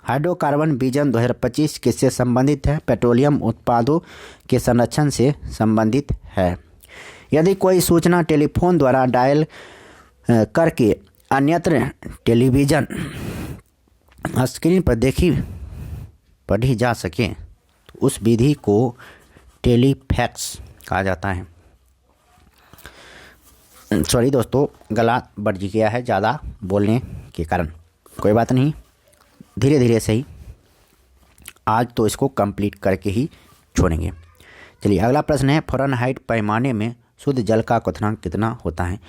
हाइड्रोकार्बन विजन 2025 किससे संबंधित है? पेट्रोलियम उत्पादों के संरक्षण से संबंधित है। यदि कोई सूचना टेलीफोन द्वारा डायल करके अन्यत्र टेलीविज़न स्क्रीन पर पढ़ी जा सके तो उस विधि को टेलीफैक्स कहा जाता है। सॉरी दोस्तों, गला बढ़ गया है ज़्यादा बोलने के कारण, कोई बात नहीं, धीरे धीरे सही। आज तो इसको कंप्लीट करके ही छोड़ेंगे। चलिए अगला प्रश्न है, फ़ारेनहाइट पैमाने में शुद्ध जल का क्वथनांक कितना होता है?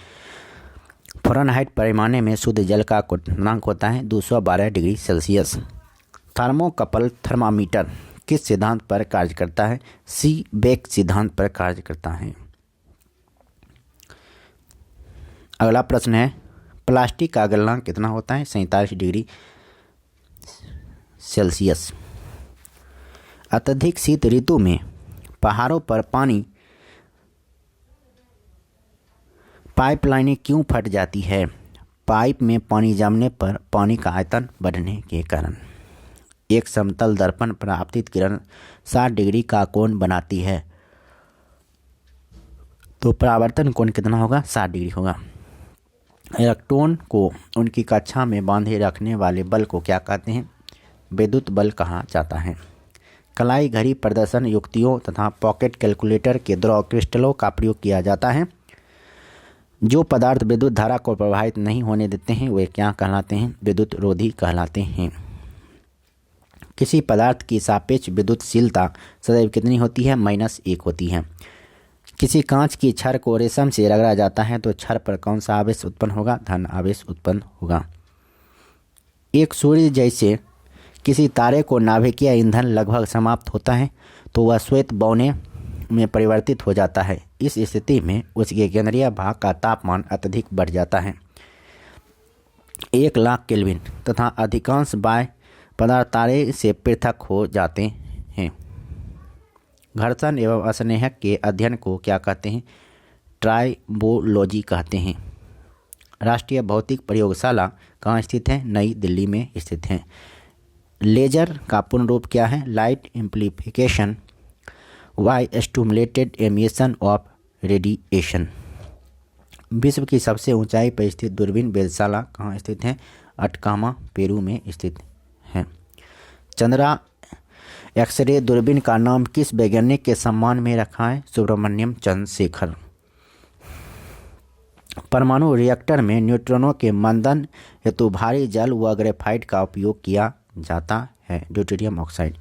फ़ारेनहाइट पैमाने में शुद्ध जल का क्वथनांक होता है 212 डिग्री सेल्सियस। थर्मोकपल थर्मामीटर किस सिद्धांत पर कार्य करता है? सीबेक सिद्धांत पर कार्य करता है। अगला प्रश्न है, प्लास्टिक का गलनांक कितना होता है? 47 डिग्री सेल्सियस। अत्यधिक शीत ऋतु में पहाड़ों पर पानी पाइपलाइनें क्यों फट जाती है? पाइप में पानी जमने पर पानी का आयतन बढ़ने के कारण। एक समतल दर्पण पर आपतित किरण 60 डिग्री का कोण बनाती है, तो परावर्तन कोण कितना होगा? 60 डिग्री होगा। इलेक्ट्रॉन को उनकी कक्षा में बांधे रखने वाले बल को क्या कहते हैं? विद्युत बल कहा जाता है। कलाई घड़ी प्रदर्शन युक्तियों तथा पॉकेट कैलकुलेटर के द्रव क्रिस्टलों का प्रयोग किया जाता है। जो पदार्थ विद्युत धारा को प्रभावित नहीं होने देते हैं वे क्या कहलाते हैं? विद्युत रोधी कहलाते हैं। किसी पदार्थ की सापेक्ष विद्युतशीलता सदैव कितनी होती है? -1 होती है। किसी कांच की छड़ को रेशम से रगड़ा जाता है तो छड़ पर कौन सा आवेश उत्पन्न होगा? धन आवेश उत्पन्न होगा। एक सूर्य जैसे किसी तारे को नाभिकीय ईंधन लगभग समाप्त होता है तो वह श्वेत बौने में परिवर्तित हो जाता है। इस स्थिति में उसके केंद्रीय भाग का तापमान अत्यधिक बढ़ जाता है 1,00,000 केल्विन तथा अधिकांश बाह्य पदार्थ तारे से पृथक हो जाते हैं। घर्षण एवं असंनेहक के अध्ययन को क्या कहते हैं? ट्राइबोलॉजी कहते हैं। राष्ट्रीय भौतिक प्रयोगशाला कहाँ स्थित है? नई दिल्ली में स्थित है। लेजर का पूर्ण रूप क्या है? Light amplification by stimulated emission of radiation. विश्व की सबसे ऊंचाई पर स्थित दूरबीन वेधशाला कहाँ स्थित है? अटकामा पेरू में स्थित है। चंद्रा एक्सरे दूरबीन का नाम किस वैज्ञानिक के सम्मान में रखा है? सुब्रमण्यम चंद्रशेखर। परमाणु रिएक्टर में न्यूट्रॉनों के मंदन हेतु भारी जल व ग्रेफाइट का उपयोग किया जाता है, ड्यूटेरियम ऑक्साइड।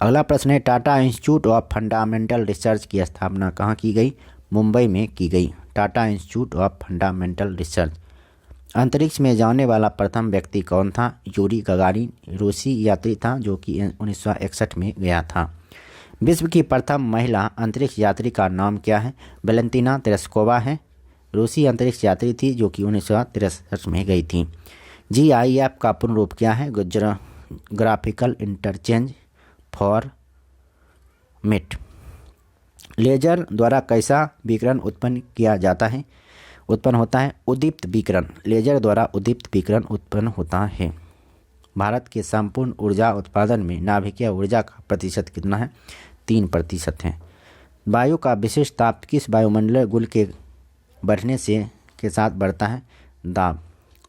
अगला प्रश्न है, Tata institute of fundamental research की स्थापना कहाँ की गई? मुंबई में की गई। Tata institute of fundamental research. अंतरिक्ष में जाने वाला प्रथम व्यक्ति कौन था? यूरी गगारिन रूसी यात्री था जो कि 1961 में गया था। विश्व की प्रथम महिला अंतरिक्ष यात्री का नाम क्या है? वैलेंटीना तेरेस्कोवा है। रूसी अंतरिक्ष यात्री थी जो कि 1963 में गई थी। GIF का पूर्ण रूप क्या है? Graphical interchange format. लेजर द्वारा कैसा विकिरण उत्पन्न होता है? उद्दीप्त विकिरण। लेजर द्वारा उद्दीप्त विकिरण उत्पन्न होता है। भारत के संपूर्ण ऊर्जा उत्पादन में नाभिकीय ऊर्जा का प्रतिशत कितना है? 3% है। वायु का विशिष्ट ताप किस वायुमंडलीय गुण के बढ़ने के साथ बढ़ता है? दाब।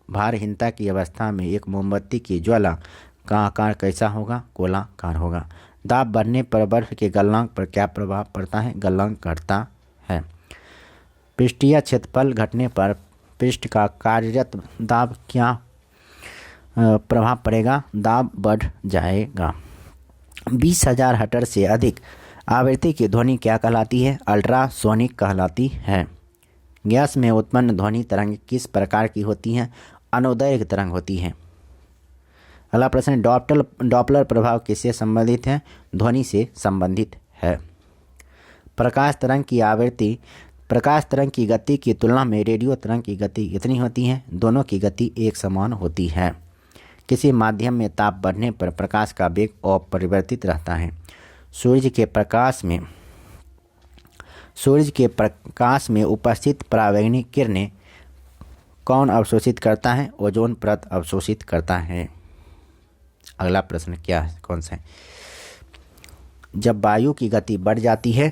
भारहीनता की अवस्था में एक मोमबत्ती की ज्वाला का आकार कैसा होगा? गोलाकार होगा। दाब बढ़ने पर बर्फ के गलनांक पर क्या प्रभाव पड़ता है? गलनांक घटता है। पृष्ठीय क्षेत्रफल घटने पर पृष्ठ का कार्यरत दाब क्या प्रभाव पड़ेगा? दाब बढ़ जाएगा। 20,000 हर्ट्ज से अधिक आवृत्ति की ध्वनि क्या कहलाती है? अल्ट्रासोनिक कहलाती है। गैस में उत्पन्न ध्वनि तरंग किस प्रकार की होती हैं? अनुदैर्घ्य तरंग होती है। अगला प्रश्न, डॉपलर प्रभाव किससे संबंधित है? ध्वनि से संबंधित है। प्रकाश तरंग की आवृत्ति प्रकाश तरंग की गति की तुलना में रेडियो तरंग की गति कितनी होती है? दोनों की गति एक समान होती है। किसी माध्यम में ताप बढ़ने पर प्रकाश का वेग अपरिवर्तित रहता है। सूर्य के प्रकाश में उपस्थित परावैंगनिक किरणें कौन अवशोषित करता है? ओजोन परत अवशोषित करता है। अगला प्रश्न क्या है, कौन सा है? जब वायु की गति बढ़ जाती है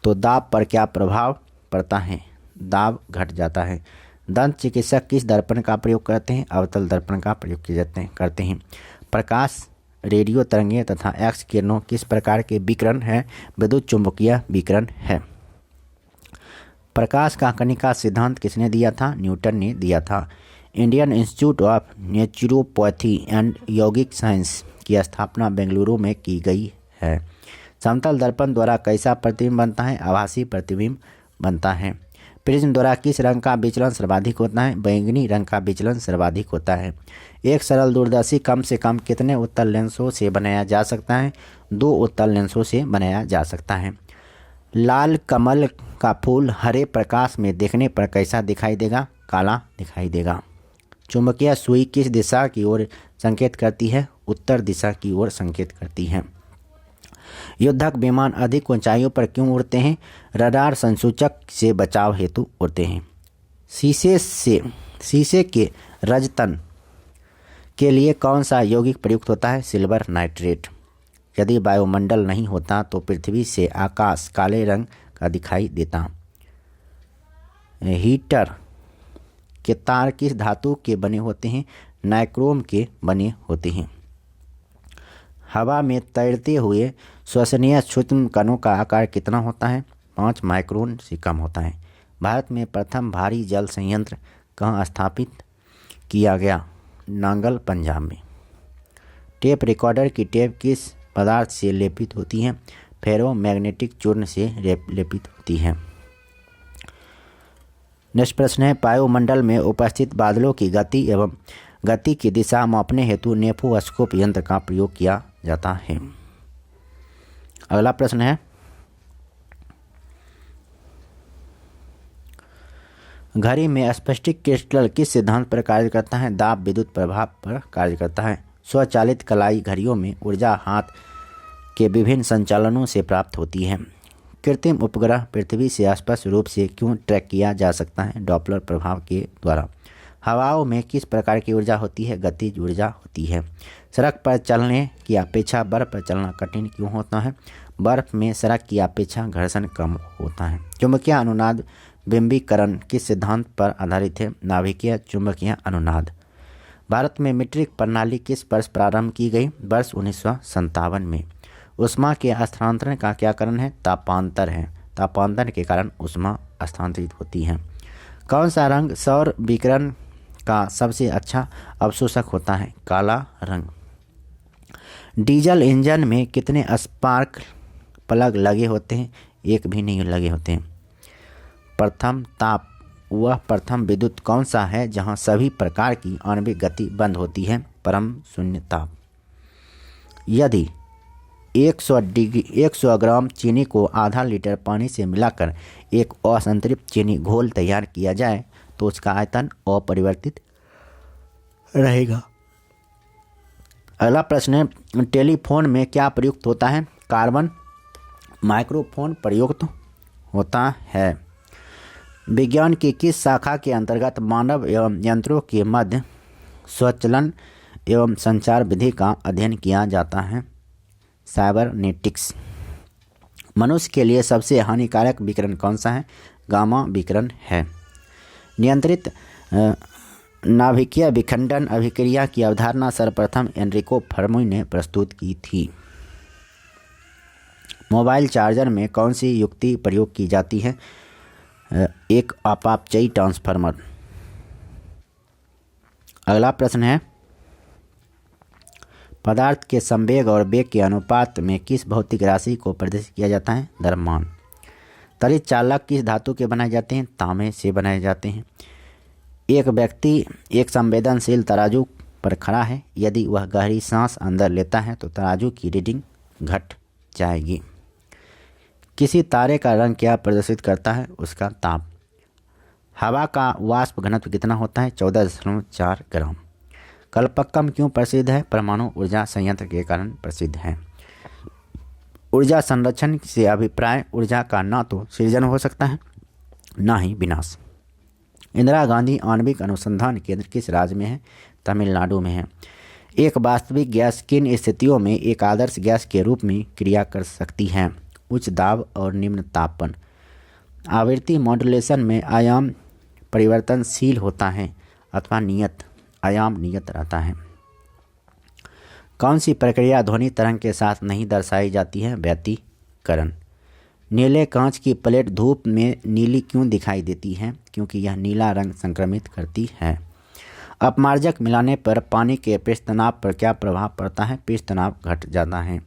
तो दाब पर क्या प्रभाव पड़ता है? दाब घट जाता है। दंत चिकित्सक किस दर्पण का प्रयोग करते हैं? अवतल दर्पण का प्रयोग करते हैं। प्रकाश, रेडियो तरंगें तथा एक्स किरणों किस प्रकार के विकिरण है? विद्युत चुंबकीय विकिरण है। प्रकाश का कणिका सिद्धांत किसने दिया था? न्यूटन ने दिया था। Indian institute of naturopathy and यौगिक साइंस की स्थापना बेंगलुरु में की गई है। समतल दर्पण द्वारा कैसा प्रतिबिंब बनता है? आभासी प्रतिबिंब बनता है। प्रिज्म द्वारा किस रंग का विचलन सर्वाधिक होता है? बैंगनी रंग का विचलन सर्वाधिक होता है। एक सरल दूरदर्शी कम से कम कितने उत्तल लेंसों से बनाया जा सकता है? 2 उत्तल लेंसों से बनाया जा सकता है। लाल कमल का फूल हरे प्रकाश में देखने पर कैसा दिखाई देगा? काला दिखाई देगा। चुंबकीय सुई किस दिशा की ओर संकेत करती है? उत्तर दिशा की ओर संकेत करती है। युद्धक विमान अधिक ऊंचाइयों पर क्यों उड़ते हैं? रडार संसूचक से बचाव हेतु उड़ते हैं। शीशे के रजतन के लिए कौन सा यौगिक प्रयुक्त होता है? Silver nitrate. यदि वायुमंडल नहीं होता तो पृथ्वी से आकाश काले रंग का दिखाई देता। हीटर के तार किस धातु के बने होते हैं? नाइक्रोम के बने होते हैं। हवा में तैरते हुए श्वसनीय सूक्ष्म कणों का आकार कितना होता है? 5 माइक्रोन से कम होता है। भारत में प्रथम भारी जल संयंत्र कहाँ स्थापित किया गया? नांगल, पंजाब में। टेप रिकॉर्डर की टेप किस पदार्थ से लेपित होती है? फेरोमैग्नेटिक चूर्ण से लेपित होती है। नेक्स्ट प्रश्न है, वायुमंडल में उपस्थित बादलों की गति की दिशा मापने हेतु नेफोस्कोप यंत्र का प्रयोग किया जाता है। अगला प्रश्न है, घड़ी में स्फटिक क्रिस्टल किस सिद्धांत पर कार्य करता है? दाब विद्युत प्रभाव पर कार्य करता है। स्वचालित कलाई घड़ियों में ऊर्जा हाथ के विभिन्न संचालनों से प्राप्त होती है। कृत्रिम उपग्रह पृथ्वी से स्पष्ट रूप से क्यों ट्रैक किया जा सकता है? डॉपलर प्रभाव के द्वारा। हवाओं में किस प्रकार की ऊर्जा होती है? गतिज ऊर्जा होती है। सड़क पर चलने की अपेक्षा बर्फ पर चलना कठिन क्यों होता है? बर्फ में सड़क की अपेक्षा घर्षण कम होता है। चुंबकीय अनुनाद बिंबीकरण किस सिद्धांत पर आधारित है? नाभिकीय चुंबकीय अनुनाद। भारत में मीट्रिक प्रणाली किस वर्ष प्रारंभ की गई? वर्ष 1957 में। ऊष्मा के स्थानांतरण का क्या कारण है? तापांतर है। तापांतर के कारण ऊष्मा स्थानांतरित होती है। कौन सा रंग सौर विकिरण का सबसे अच्छा अवशोषक होता है? काला रंग। डीजल इंजन में कितने स्पार्क प्लग लगे होते हैं? एक भी नहीं लगे होते हैं। प्रथम ताप वह प्रथम विद्युत कौन सा है जहां सभी प्रकार की आणविक गति बंद होती है? परम शून्य ताप। यदि 100 ग्राम चीनी को आधा लीटर पानी से मिलाकर एक असंतृप्त चीनी घोल तैयार किया जाए तो उसका आयतन अपरिवर्तित रहेगा। अगला प्रश्न है, टेलीफोन में क्या प्रयुक्त होता है? कार्बन माइक्रोफोन प्रयुक्त होता है। विज्ञान की किस शाखा के अंतर्गत मानव एवं यंत्रों के मध्य स्वचालन एवं संचार विधि का अध्ययन किया जाता है? साइबरनेटिक्स। मनुष्य के लिए सबसे हानिकारक विकिरण कौन सा है? गामा विकिरण है। नियंत्रित नाभिकीय विखंडन अभिक्रिया की अवधारणा सर्वप्रथम एनरिको फर्मी ने प्रस्तुत की थी। मोबाइल चार्जर में कौन सी युक्ति प्रयोग की जाती है? एक अपापचयी ट्रांसफार्मर। अगला प्रश्न है, पदार्थ के संवेग और वेग के अनुपात में किस भौतिक राशि को प्रदर्शित किया जाता है? द्रव्यमान। त्वरित चालक किस धातु के बनाए जाते हैं? तांबे से बनाए जाते हैं। एक व्यक्ति एक संवेदनशील तराजू पर खड़ा है। यदि वह गहरी सांस अंदर लेता है तो तराजू की रीडिंग घट जाएगी। किसी तारे का रंग क्या प्रदर्शित करता है? उसका ताप। हवा का वाष्प घनत्व कितना होता है? 14.4 ग्राम। कल्पक्कम क्यों प्रसिद्ध है? परमाणु ऊर्जा संयंत्र के कारण प्रसिद्ध है। ऊर्जा संरक्षण से अभिप्राय ऊर्जा का न तो सृजन हो सकता है न ही विनाश। इंदिरा गांधी आणविक अनुसंधान केंद्र किस राज्य में है? तमिलनाडु में है। एक वास्तविक गैस किन स्थितियों में एक आदर्श गैस के रूप में क्रिया कर सकती है? उच्च दाब और निम्न तापमान। आवृत्ति मॉड्यूलेशन में आयाम परिवर्तनशील होता है अथवा नियत आयाम नियत रहता है। कौन सी प्रक्रिया ध्वनि तरंग के साथ नहीं दर्शाई जाती है? व्यतिकरण। नीले कांच की प्लेट धूप में नीली क्यों दिखाई देती है? क्योंकि यह नीला रंग संक्रमित करती है। अपमार्जक मिलाने पर पानी के पृष्ठ तनाव पर क्या प्रभाव पड़ता है? पृष्ठ तनाव घट जाता है।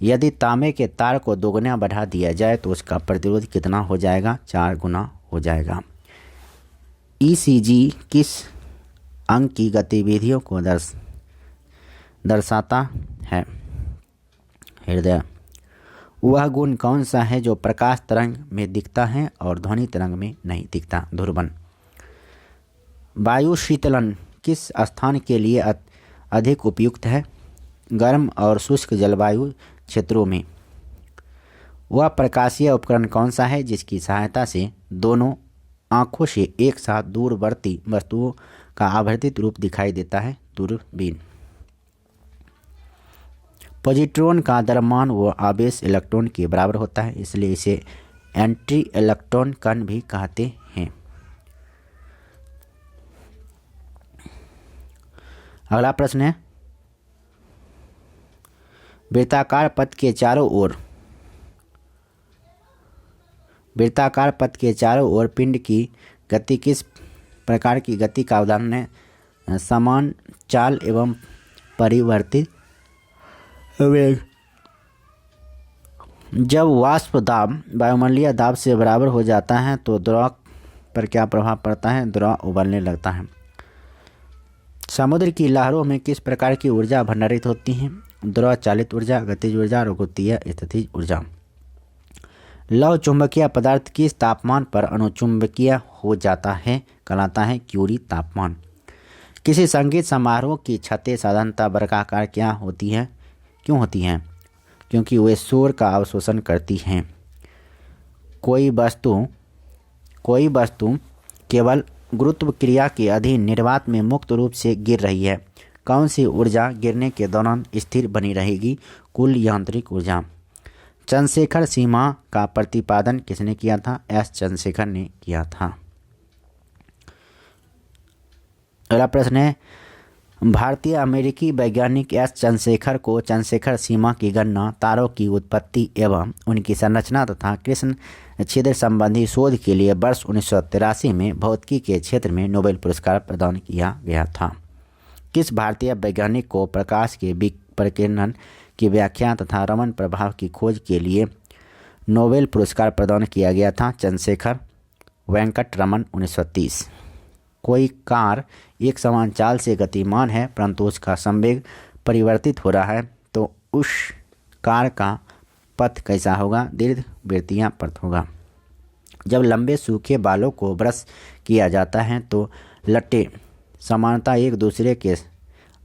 यदि तांबे के तार को दोगुना बढ़ा दिया जाए तो उसका प्रतिरोध कितना हो जाएगा? 4 गुना हो जाएगा। ईसीजी किस अंग की गतिविधियों को दर्शाता है? हृदय। वह गुण कौन सा है जो प्रकाश तरंग में दिखता है और ध्वनि तरंग में नहीं दिखता? ध्रुवन। वायु शीतलन किस स्थान के लिए अधिक उपयुक्त है? गर्म और शुष्क जलवायु क्षेत्रों में। वह प्रकाशीय उपकरण कौन सा है जिसकी सहायता से दोनों आँखों से एक साथ दूरवर्ती वस्तुओं का आवर्धित रूप दिखाई देता है? दूरबीन। पॉजिट्रॉन का द्रव्यमान व आवेश इलेक्ट्रॉन के बराबर होता है, इसलिए इसे एंटी इलेक्ट्रॉन कण भी कहते हैं। अगला प्रश्न है, वृत्ताकार पथ के चारों ओर पिंड की गति किस प्रकार की गति का उदाहरण है? समान चाल एवं परिवर्तित वेग। जब वाष्प दाब वायुमंडलीय दाब से बराबर हो जाता है तो द्रव पर क्या प्रभाव पड़ता है? द्रव उबलने लगता है। समुद्र की लहरों में किस प्रकार की ऊर्जा भंडारित होती है? द्रव चालित ऊर्जा, गतिज ऊर्जा, गुरुत्वीय स्थितिज ऊर्जा। लौह चुंबकीय पदार्थ किस तापमान पर अनुचुंबकीय हो जाता है? कहलाता है क्यूरी तापमान। किसी संगीत समारोह की छतें साधारणतः वर्गाकार क्या होती हैं? क्यों होती हैं? क्योंकि वे शोर का अवशोषण करती हैं। कोई वस्तु केवल गुरुत्व क्रिया के अधीन निर्वात में मुक्त रूप से गिर रही है। कौन सी ऊर्जा गिरने के दौरान स्थिर बनी रहेगी? कुल यांत्रिक ऊर्जा। चंद्रशेखर सीमा का प्रतिपादन किसने किया था? एस चंद्रशेखर ने किया था। अगला प्रश्न है, भारतीय अमेरिकी वैज्ञानिक एस चंद्रशेखर को चंद्रशेखर सीमा की गणना, तारों की उत्पत्ति एवं उनकी संरचना तथा कृष्ण छिद्र संबंधी शोध के लिए वर्ष 1983 में भौतिकी के क्षेत्र में नोबेल पुरस्कार प्रदान किया गया था। किस भारतीय वैज्ञानिक को प्रकाश के विकिरण की व्याख्या तथा रमन प्रभाव की खोज के लिए नोबेल पुरस्कार प्रदान किया गया था? चंद्रशेखर वेंकट रमन 1930। कोई कार एक समान चाल से गतिमान है परंतु उसका संवेग परिवर्तित हो रहा है तो उस कार का पथ कैसा होगा? दीर्घवृत्तीय पथ होगा। जब लंबे सूखे बालों को ब्रश किया जाता है तो लट्टें समानता एक दूसरे के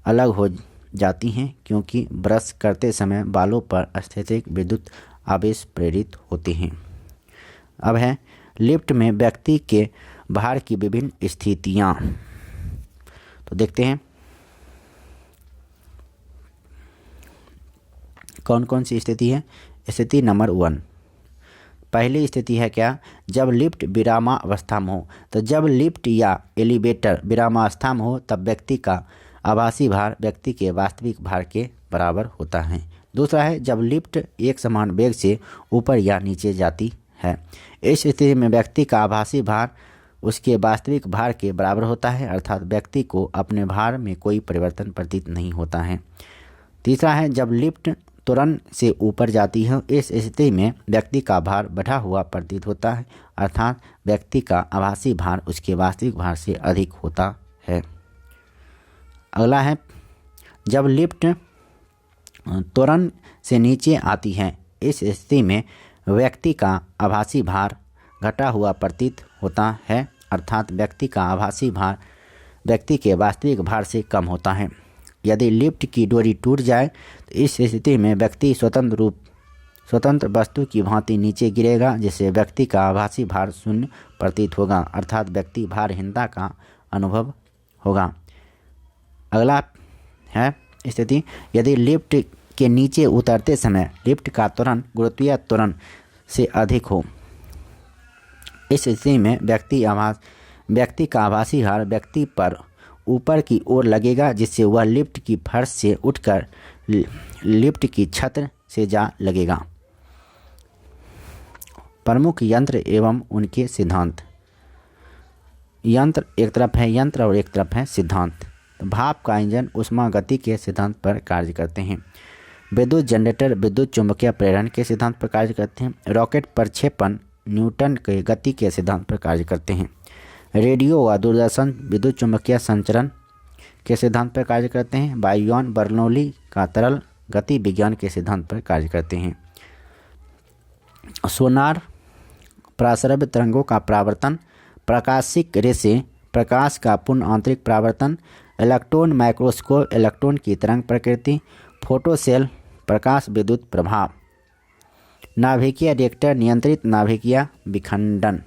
अलग हो जाती हैं क्योंकि ब्रश करते समय बालों पर स्थैतिक विद्युत आवेश प्रेरित होते हैं। अब है लिफ्ट में व्यक्ति के भार की विभिन्न स्थितियां। तो देखते हैं कौन कौन सी स्थिति है। स्थिति नंबर 1, पहली स्थिति है क्या? जब लिफ्ट विरामावस्था में हो। तो जब लिफ्ट या एलिवेटर विरामावस्था में हो तब व्यक्ति का आभासी भार व्यक्ति के वास्तविक भार के बराबर होता है। दूसरा है जब लिफ्ट एक समान वेग से ऊपर या नीचे जाती है। इस स्थिति में व्यक्ति का आभासी भार उसके वास्तविक भार के बराबर होता है, अर्थात व्यक्ति को अपने भार में कोई परिवर्तन प्रतीत नहीं होता है। तीसरा है जब लिफ्ट त्वरण से ऊपर जाती है। इस स्थिति में व्यक्ति का भार बढ़ा हुआ प्रतीत होता है, अर्थात व्यक्ति का आभासी भार उसके वास्तविक भार से अधिक होता है। अगला है जब लिफ्ट त्वरण से नीचे आती है। इस स्थिति में व्यक्ति का आभासी भार घटा हुआ प्रतीत होता है, अर्थात व्यक्ति का आभासी भार व्यक्ति के वास्तविक भार से कम होता है। यदि लिफ्ट की डोरी टूट जाए तो इस स्थिति में व्यक्ति स्वतंत्र वस्तु की भांति नीचे गिरेगा, जिससे व्यक्ति का आभासी भार शून्य प्रतीत होगा, अर्थात व्यक्ति भारहीनता का अनुभव होगा। अगला है स्थिति, यदि लिफ्ट के नीचे उतरते समय लिफ्ट का त्वरण गुरुत्वीय त्वरण से अधिक हो। इस स्थिति में व्यक्ति का आभासी भार व्यक्ति पर ऊपर की ओर लगेगा, जिससे वह लिफ्ट की फर्श से उठकर लिफ्ट की छत से जा लगेगा। प्रमुख यंत्र एवं उनके सिद्धांत। यंत्र एक तरफ है यंत्र और एक तरफ है सिद्धांत। भाप का इंजन ऊष्मा गति के सिद्धांत पर कार्य करते हैं। विद्युत जनरेटर विद्युत चुंबकीय प्रेरण के सिद्धांत पर कार्य करते हैं। रॉकेट प्रक्षेपण न्यूटन के गति के सिद्धांत पर कार्य करते हैं। रेडियो व दूरदर्शन विद्युत चुंबकीय संचरण के सिद्धांत पर कार्य करते हैं। वायुयान बर्नौली का तरल गति विज्ञान के सिद्धांत पर कार्य करते हैं। सोनार प्रासरव्य तरंगों का परावर्तन, प्रकाशिक रेसे प्रकाश का पूर्ण आंतरिक परावर्तन, इलेक्ट्रॉन माइक्रोस्कोप इलेक्ट्रॉन की तरंग प्रकृति, फोटोसेल प्रकाश विद्युत प्रभाव, नाभिकीय रिएक्टर नियंत्रित नाभिकीय विखंडन।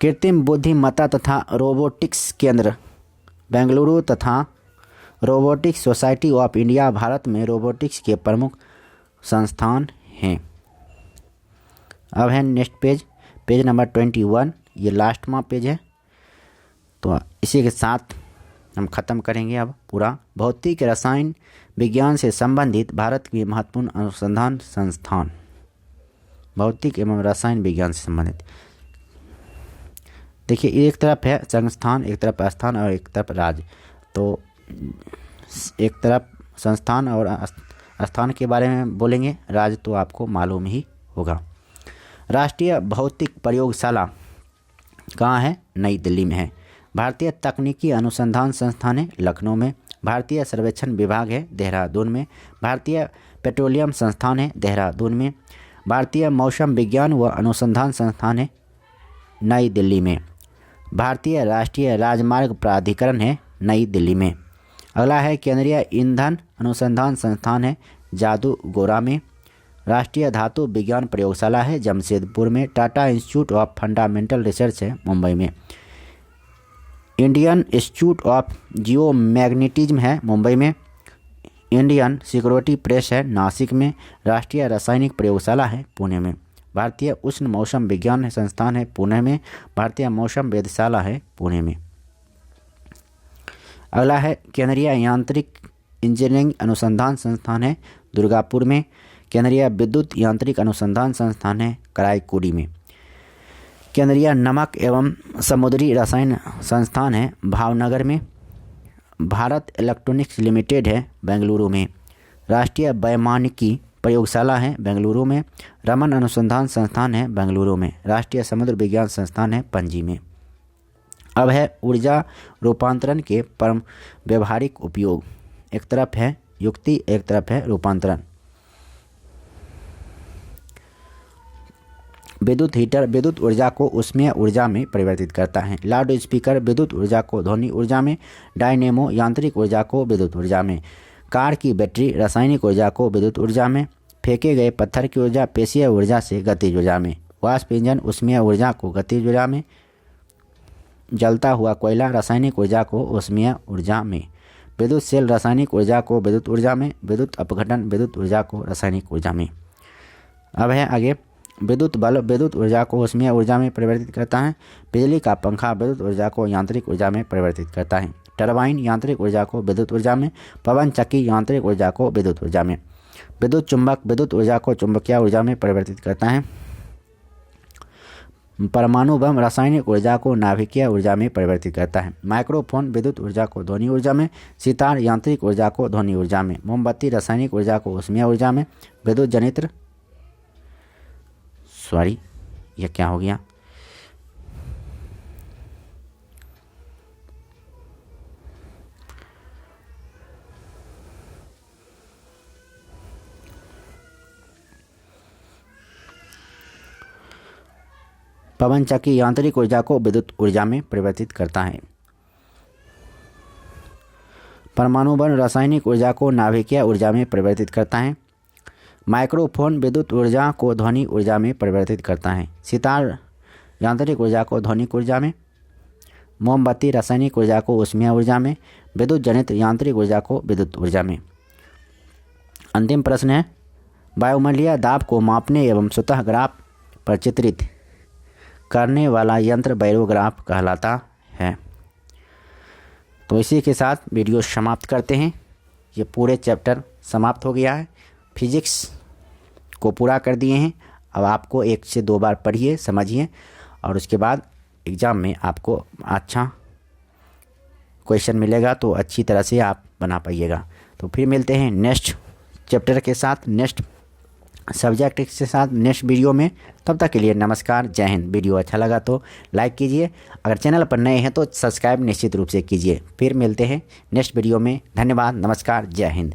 कृत्रिम बुद्धिमत्ता तथा रोबोटिक्स केंद्र बेंगलुरु तथा robotics society of India Bharat में रोबोटिक्स के प्रमुख संस्थान हैं। अब है नेक्स्ट पेज नंबर 21, ये लास्टवा पेज है। तो इसी के साथ हम ख़त्म करेंगे अब पूरा। भौतिक रसायन विज्ञान से संबंधित भारत की महत्वपूर्ण अनुसंधान संस्थान। भौतिक एवं रसायन विज्ञान से संबंधित देखिए, एक तरफ है संस्थान, एक तरफ स्थान और एक तरफ राज्य। तो एक तरफ संस्थान और स्थान के बारे में बोलेंगे, राज्य तो आपको मालूम ही होगा। राष्ट्रीय भौतिक प्रयोगशाला कहाँ है? नई दिल्ली में है। भारतीय तकनीकी अनुसंधान संस्थान है लखनऊ में। भारतीय सर्वेक्षण विभाग है देहरादून में। भारतीय पेट्रोलियम संस्थान है देहरादून में। भारतीय मौसम विज्ञान व अनुसंधान संस्थान है नई दिल्ली में। भारतीय राष्ट्रीय राजमार्ग प्राधिकरण है नई दिल्ली में। अगला है केंद्रीय ईंधन अनुसंधान संस्थान है जादूगोरा में। राष्ट्रीय धातु विज्ञान प्रयोगशाला है जमशेदपुर में। Tata institute of fundamental research है मुंबई में। इंडियन इंस्टीट्यूट ऑफ जियोमैग्नेटिज्म है मुंबई में। इंडियन सिक्योरिटी प्रेस है नासिक में। राष्ट्रीय रासायनिक प्रयोगशाला है पुणे में। भारतीय उष्ण मौसम विज्ञान संस्थान है पुणे में। भारतीय मौसम वेधशाला है पुणे में। अगला है केंद्रीय यांत्रिक इंजीनियरिंग अनुसंधान संस्थान है दुर्गापुर में। केंद्रीय विद्युत यांत्रिक अनुसंधान संस्थान है कराईकुड़ी में। केंद्रीय नमक एवं समुद्री रसायन संस्थान है भावनगर में। भारत इलेक्ट्रॉनिक्स लिमिटेड है बेंगलुरु में। राष्ट्रीय वैमानिकी प्रयोगशाला है बेंगलुरु में। रमन अनुसंधान संस्थान है बेंगलुरु में। राष्ट्रीय समुद्र विज्ञान संस्थान है पणजी में। अब है ऊर्जा रूपांतरण के परम व्यवहारिक उपयोग। एक तरफ है युक्ति, एक तरफ है रूपांतरण। विद्युत हीटर विद्युत ऊर्जा को ऊष्मीय ऊर्जा में परिवर्तित करता है। लाउड स्पीकर विद्युत ऊर्जा को ध्वनि ऊर्जा में। डायनेमो यांत्रिक ऊर्जा को विद्युत ऊर्जा में। कार की बैटरी रासायनिक ऊर्जा को विद्युत ऊर्जा में। फेंके गए पत्थर की ऊर्जा पेशीय ऊर्जा से गतिज ऊर्जा में। वाष्प इंजन ऊष्मीय ऊर्जा को गतिज ऊर्जा में। जलता हुआ कोयला रासायनिक ऊर्जा को ऊष्मीय ऊर्जा में। विद्युत सेल रासायनिक ऊर्जा को विद्युत ऊर्जा में। विद्युत अपघटन विद्युत ऊर्जा को रासायनिक ऊर्जा में। अब है आगे विद्युत बल्ब विद्युत ऊर्जा को ऊष्मीय ऊर्जा में परिवर्तित करता है। बिजली का पंखा विद्युत ऊर्जा को यांत्रिक ऊर्जा में परिवर्तित करता है। टरबाइन यांत्रिक ऊर्जा को विद्युत ऊर्जा में। पवन चक्की यांत्रिक ऊर्जा को विद्युत ऊर्जा में। विद्युत चुंबक विद्युत ऊर्जा को चुंबकीय ऊर्जा में परिवर्तित करता है। परमाणु बम रासायनिक ऊर्जा को नाभिकीय ऊर्जा में परिवर्तित करता है। माइक्रोफोन विद्युत ऊर्जा को ध्वनि ऊर्जा में। सितार यांत्रिक ऊर्जा को ध्वनि ऊर्जा में। मोमबत्ती रासायनिक ऊर्जा को ऊष्मीय ऊर्जा में। विद्युत जनित्र यह क्या हो गया? पवन चक्की यांत्रिक ऊर्जा को विद्युत ऊर्जा में परिवर्तित करता है। परमाणु बम रासायनिक ऊर्जा को नाभिकीय ऊर्जा में परिवर्तित करता है। माइक्रोफोन विद्युत ऊर्जा को ध्वनि ऊर्जा में परिवर्तित करता है। सितार यांत्रिक ऊर्जा को ध्वनिक ऊर्जा में। मोमबत्ती रासायनिक ऊर्जा को ऊष्मीय ऊर्जा में। विद्युत जनित यांत्रिक ऊर्जा को विद्युत ऊर्जा में। अंतिम प्रश्न है, वायुमंडलीय दाब को मापने एवं सतह ग्राफ पर चित्रित करने वाला यंत्र बैरोग्राफ कहलाता है। तो इसी के साथ वीडियो समाप्त करते हैं। ये पूरे चैप्टर समाप्त हो गया है। फिजिक्स को पूरा कर दिए हैं। अब आपको 1 से 2 बार पढ़िए, समझिए और उसके बाद एग्ज़ाम में आपको अच्छा क्वेश्चन मिलेगा तो अच्छी तरह से आप बना पाइएगा। तो फिर मिलते हैं नेक्स्ट चैप्टर के साथ, नेक्स्ट सब्जेक्ट के साथ नेक्स्ट वीडियो में। तब तक के लिए नमस्कार, जय हिंद। वीडियो अच्छा लगा तो लाइक कीजिए, अगर चैनल पर नए हैं तो सब्सक्राइब निश्चित रूप से कीजिए। फिर मिलते हैं नेक्स्ट वीडियो में। धन्यवाद, नमस्कार, जय हिंद।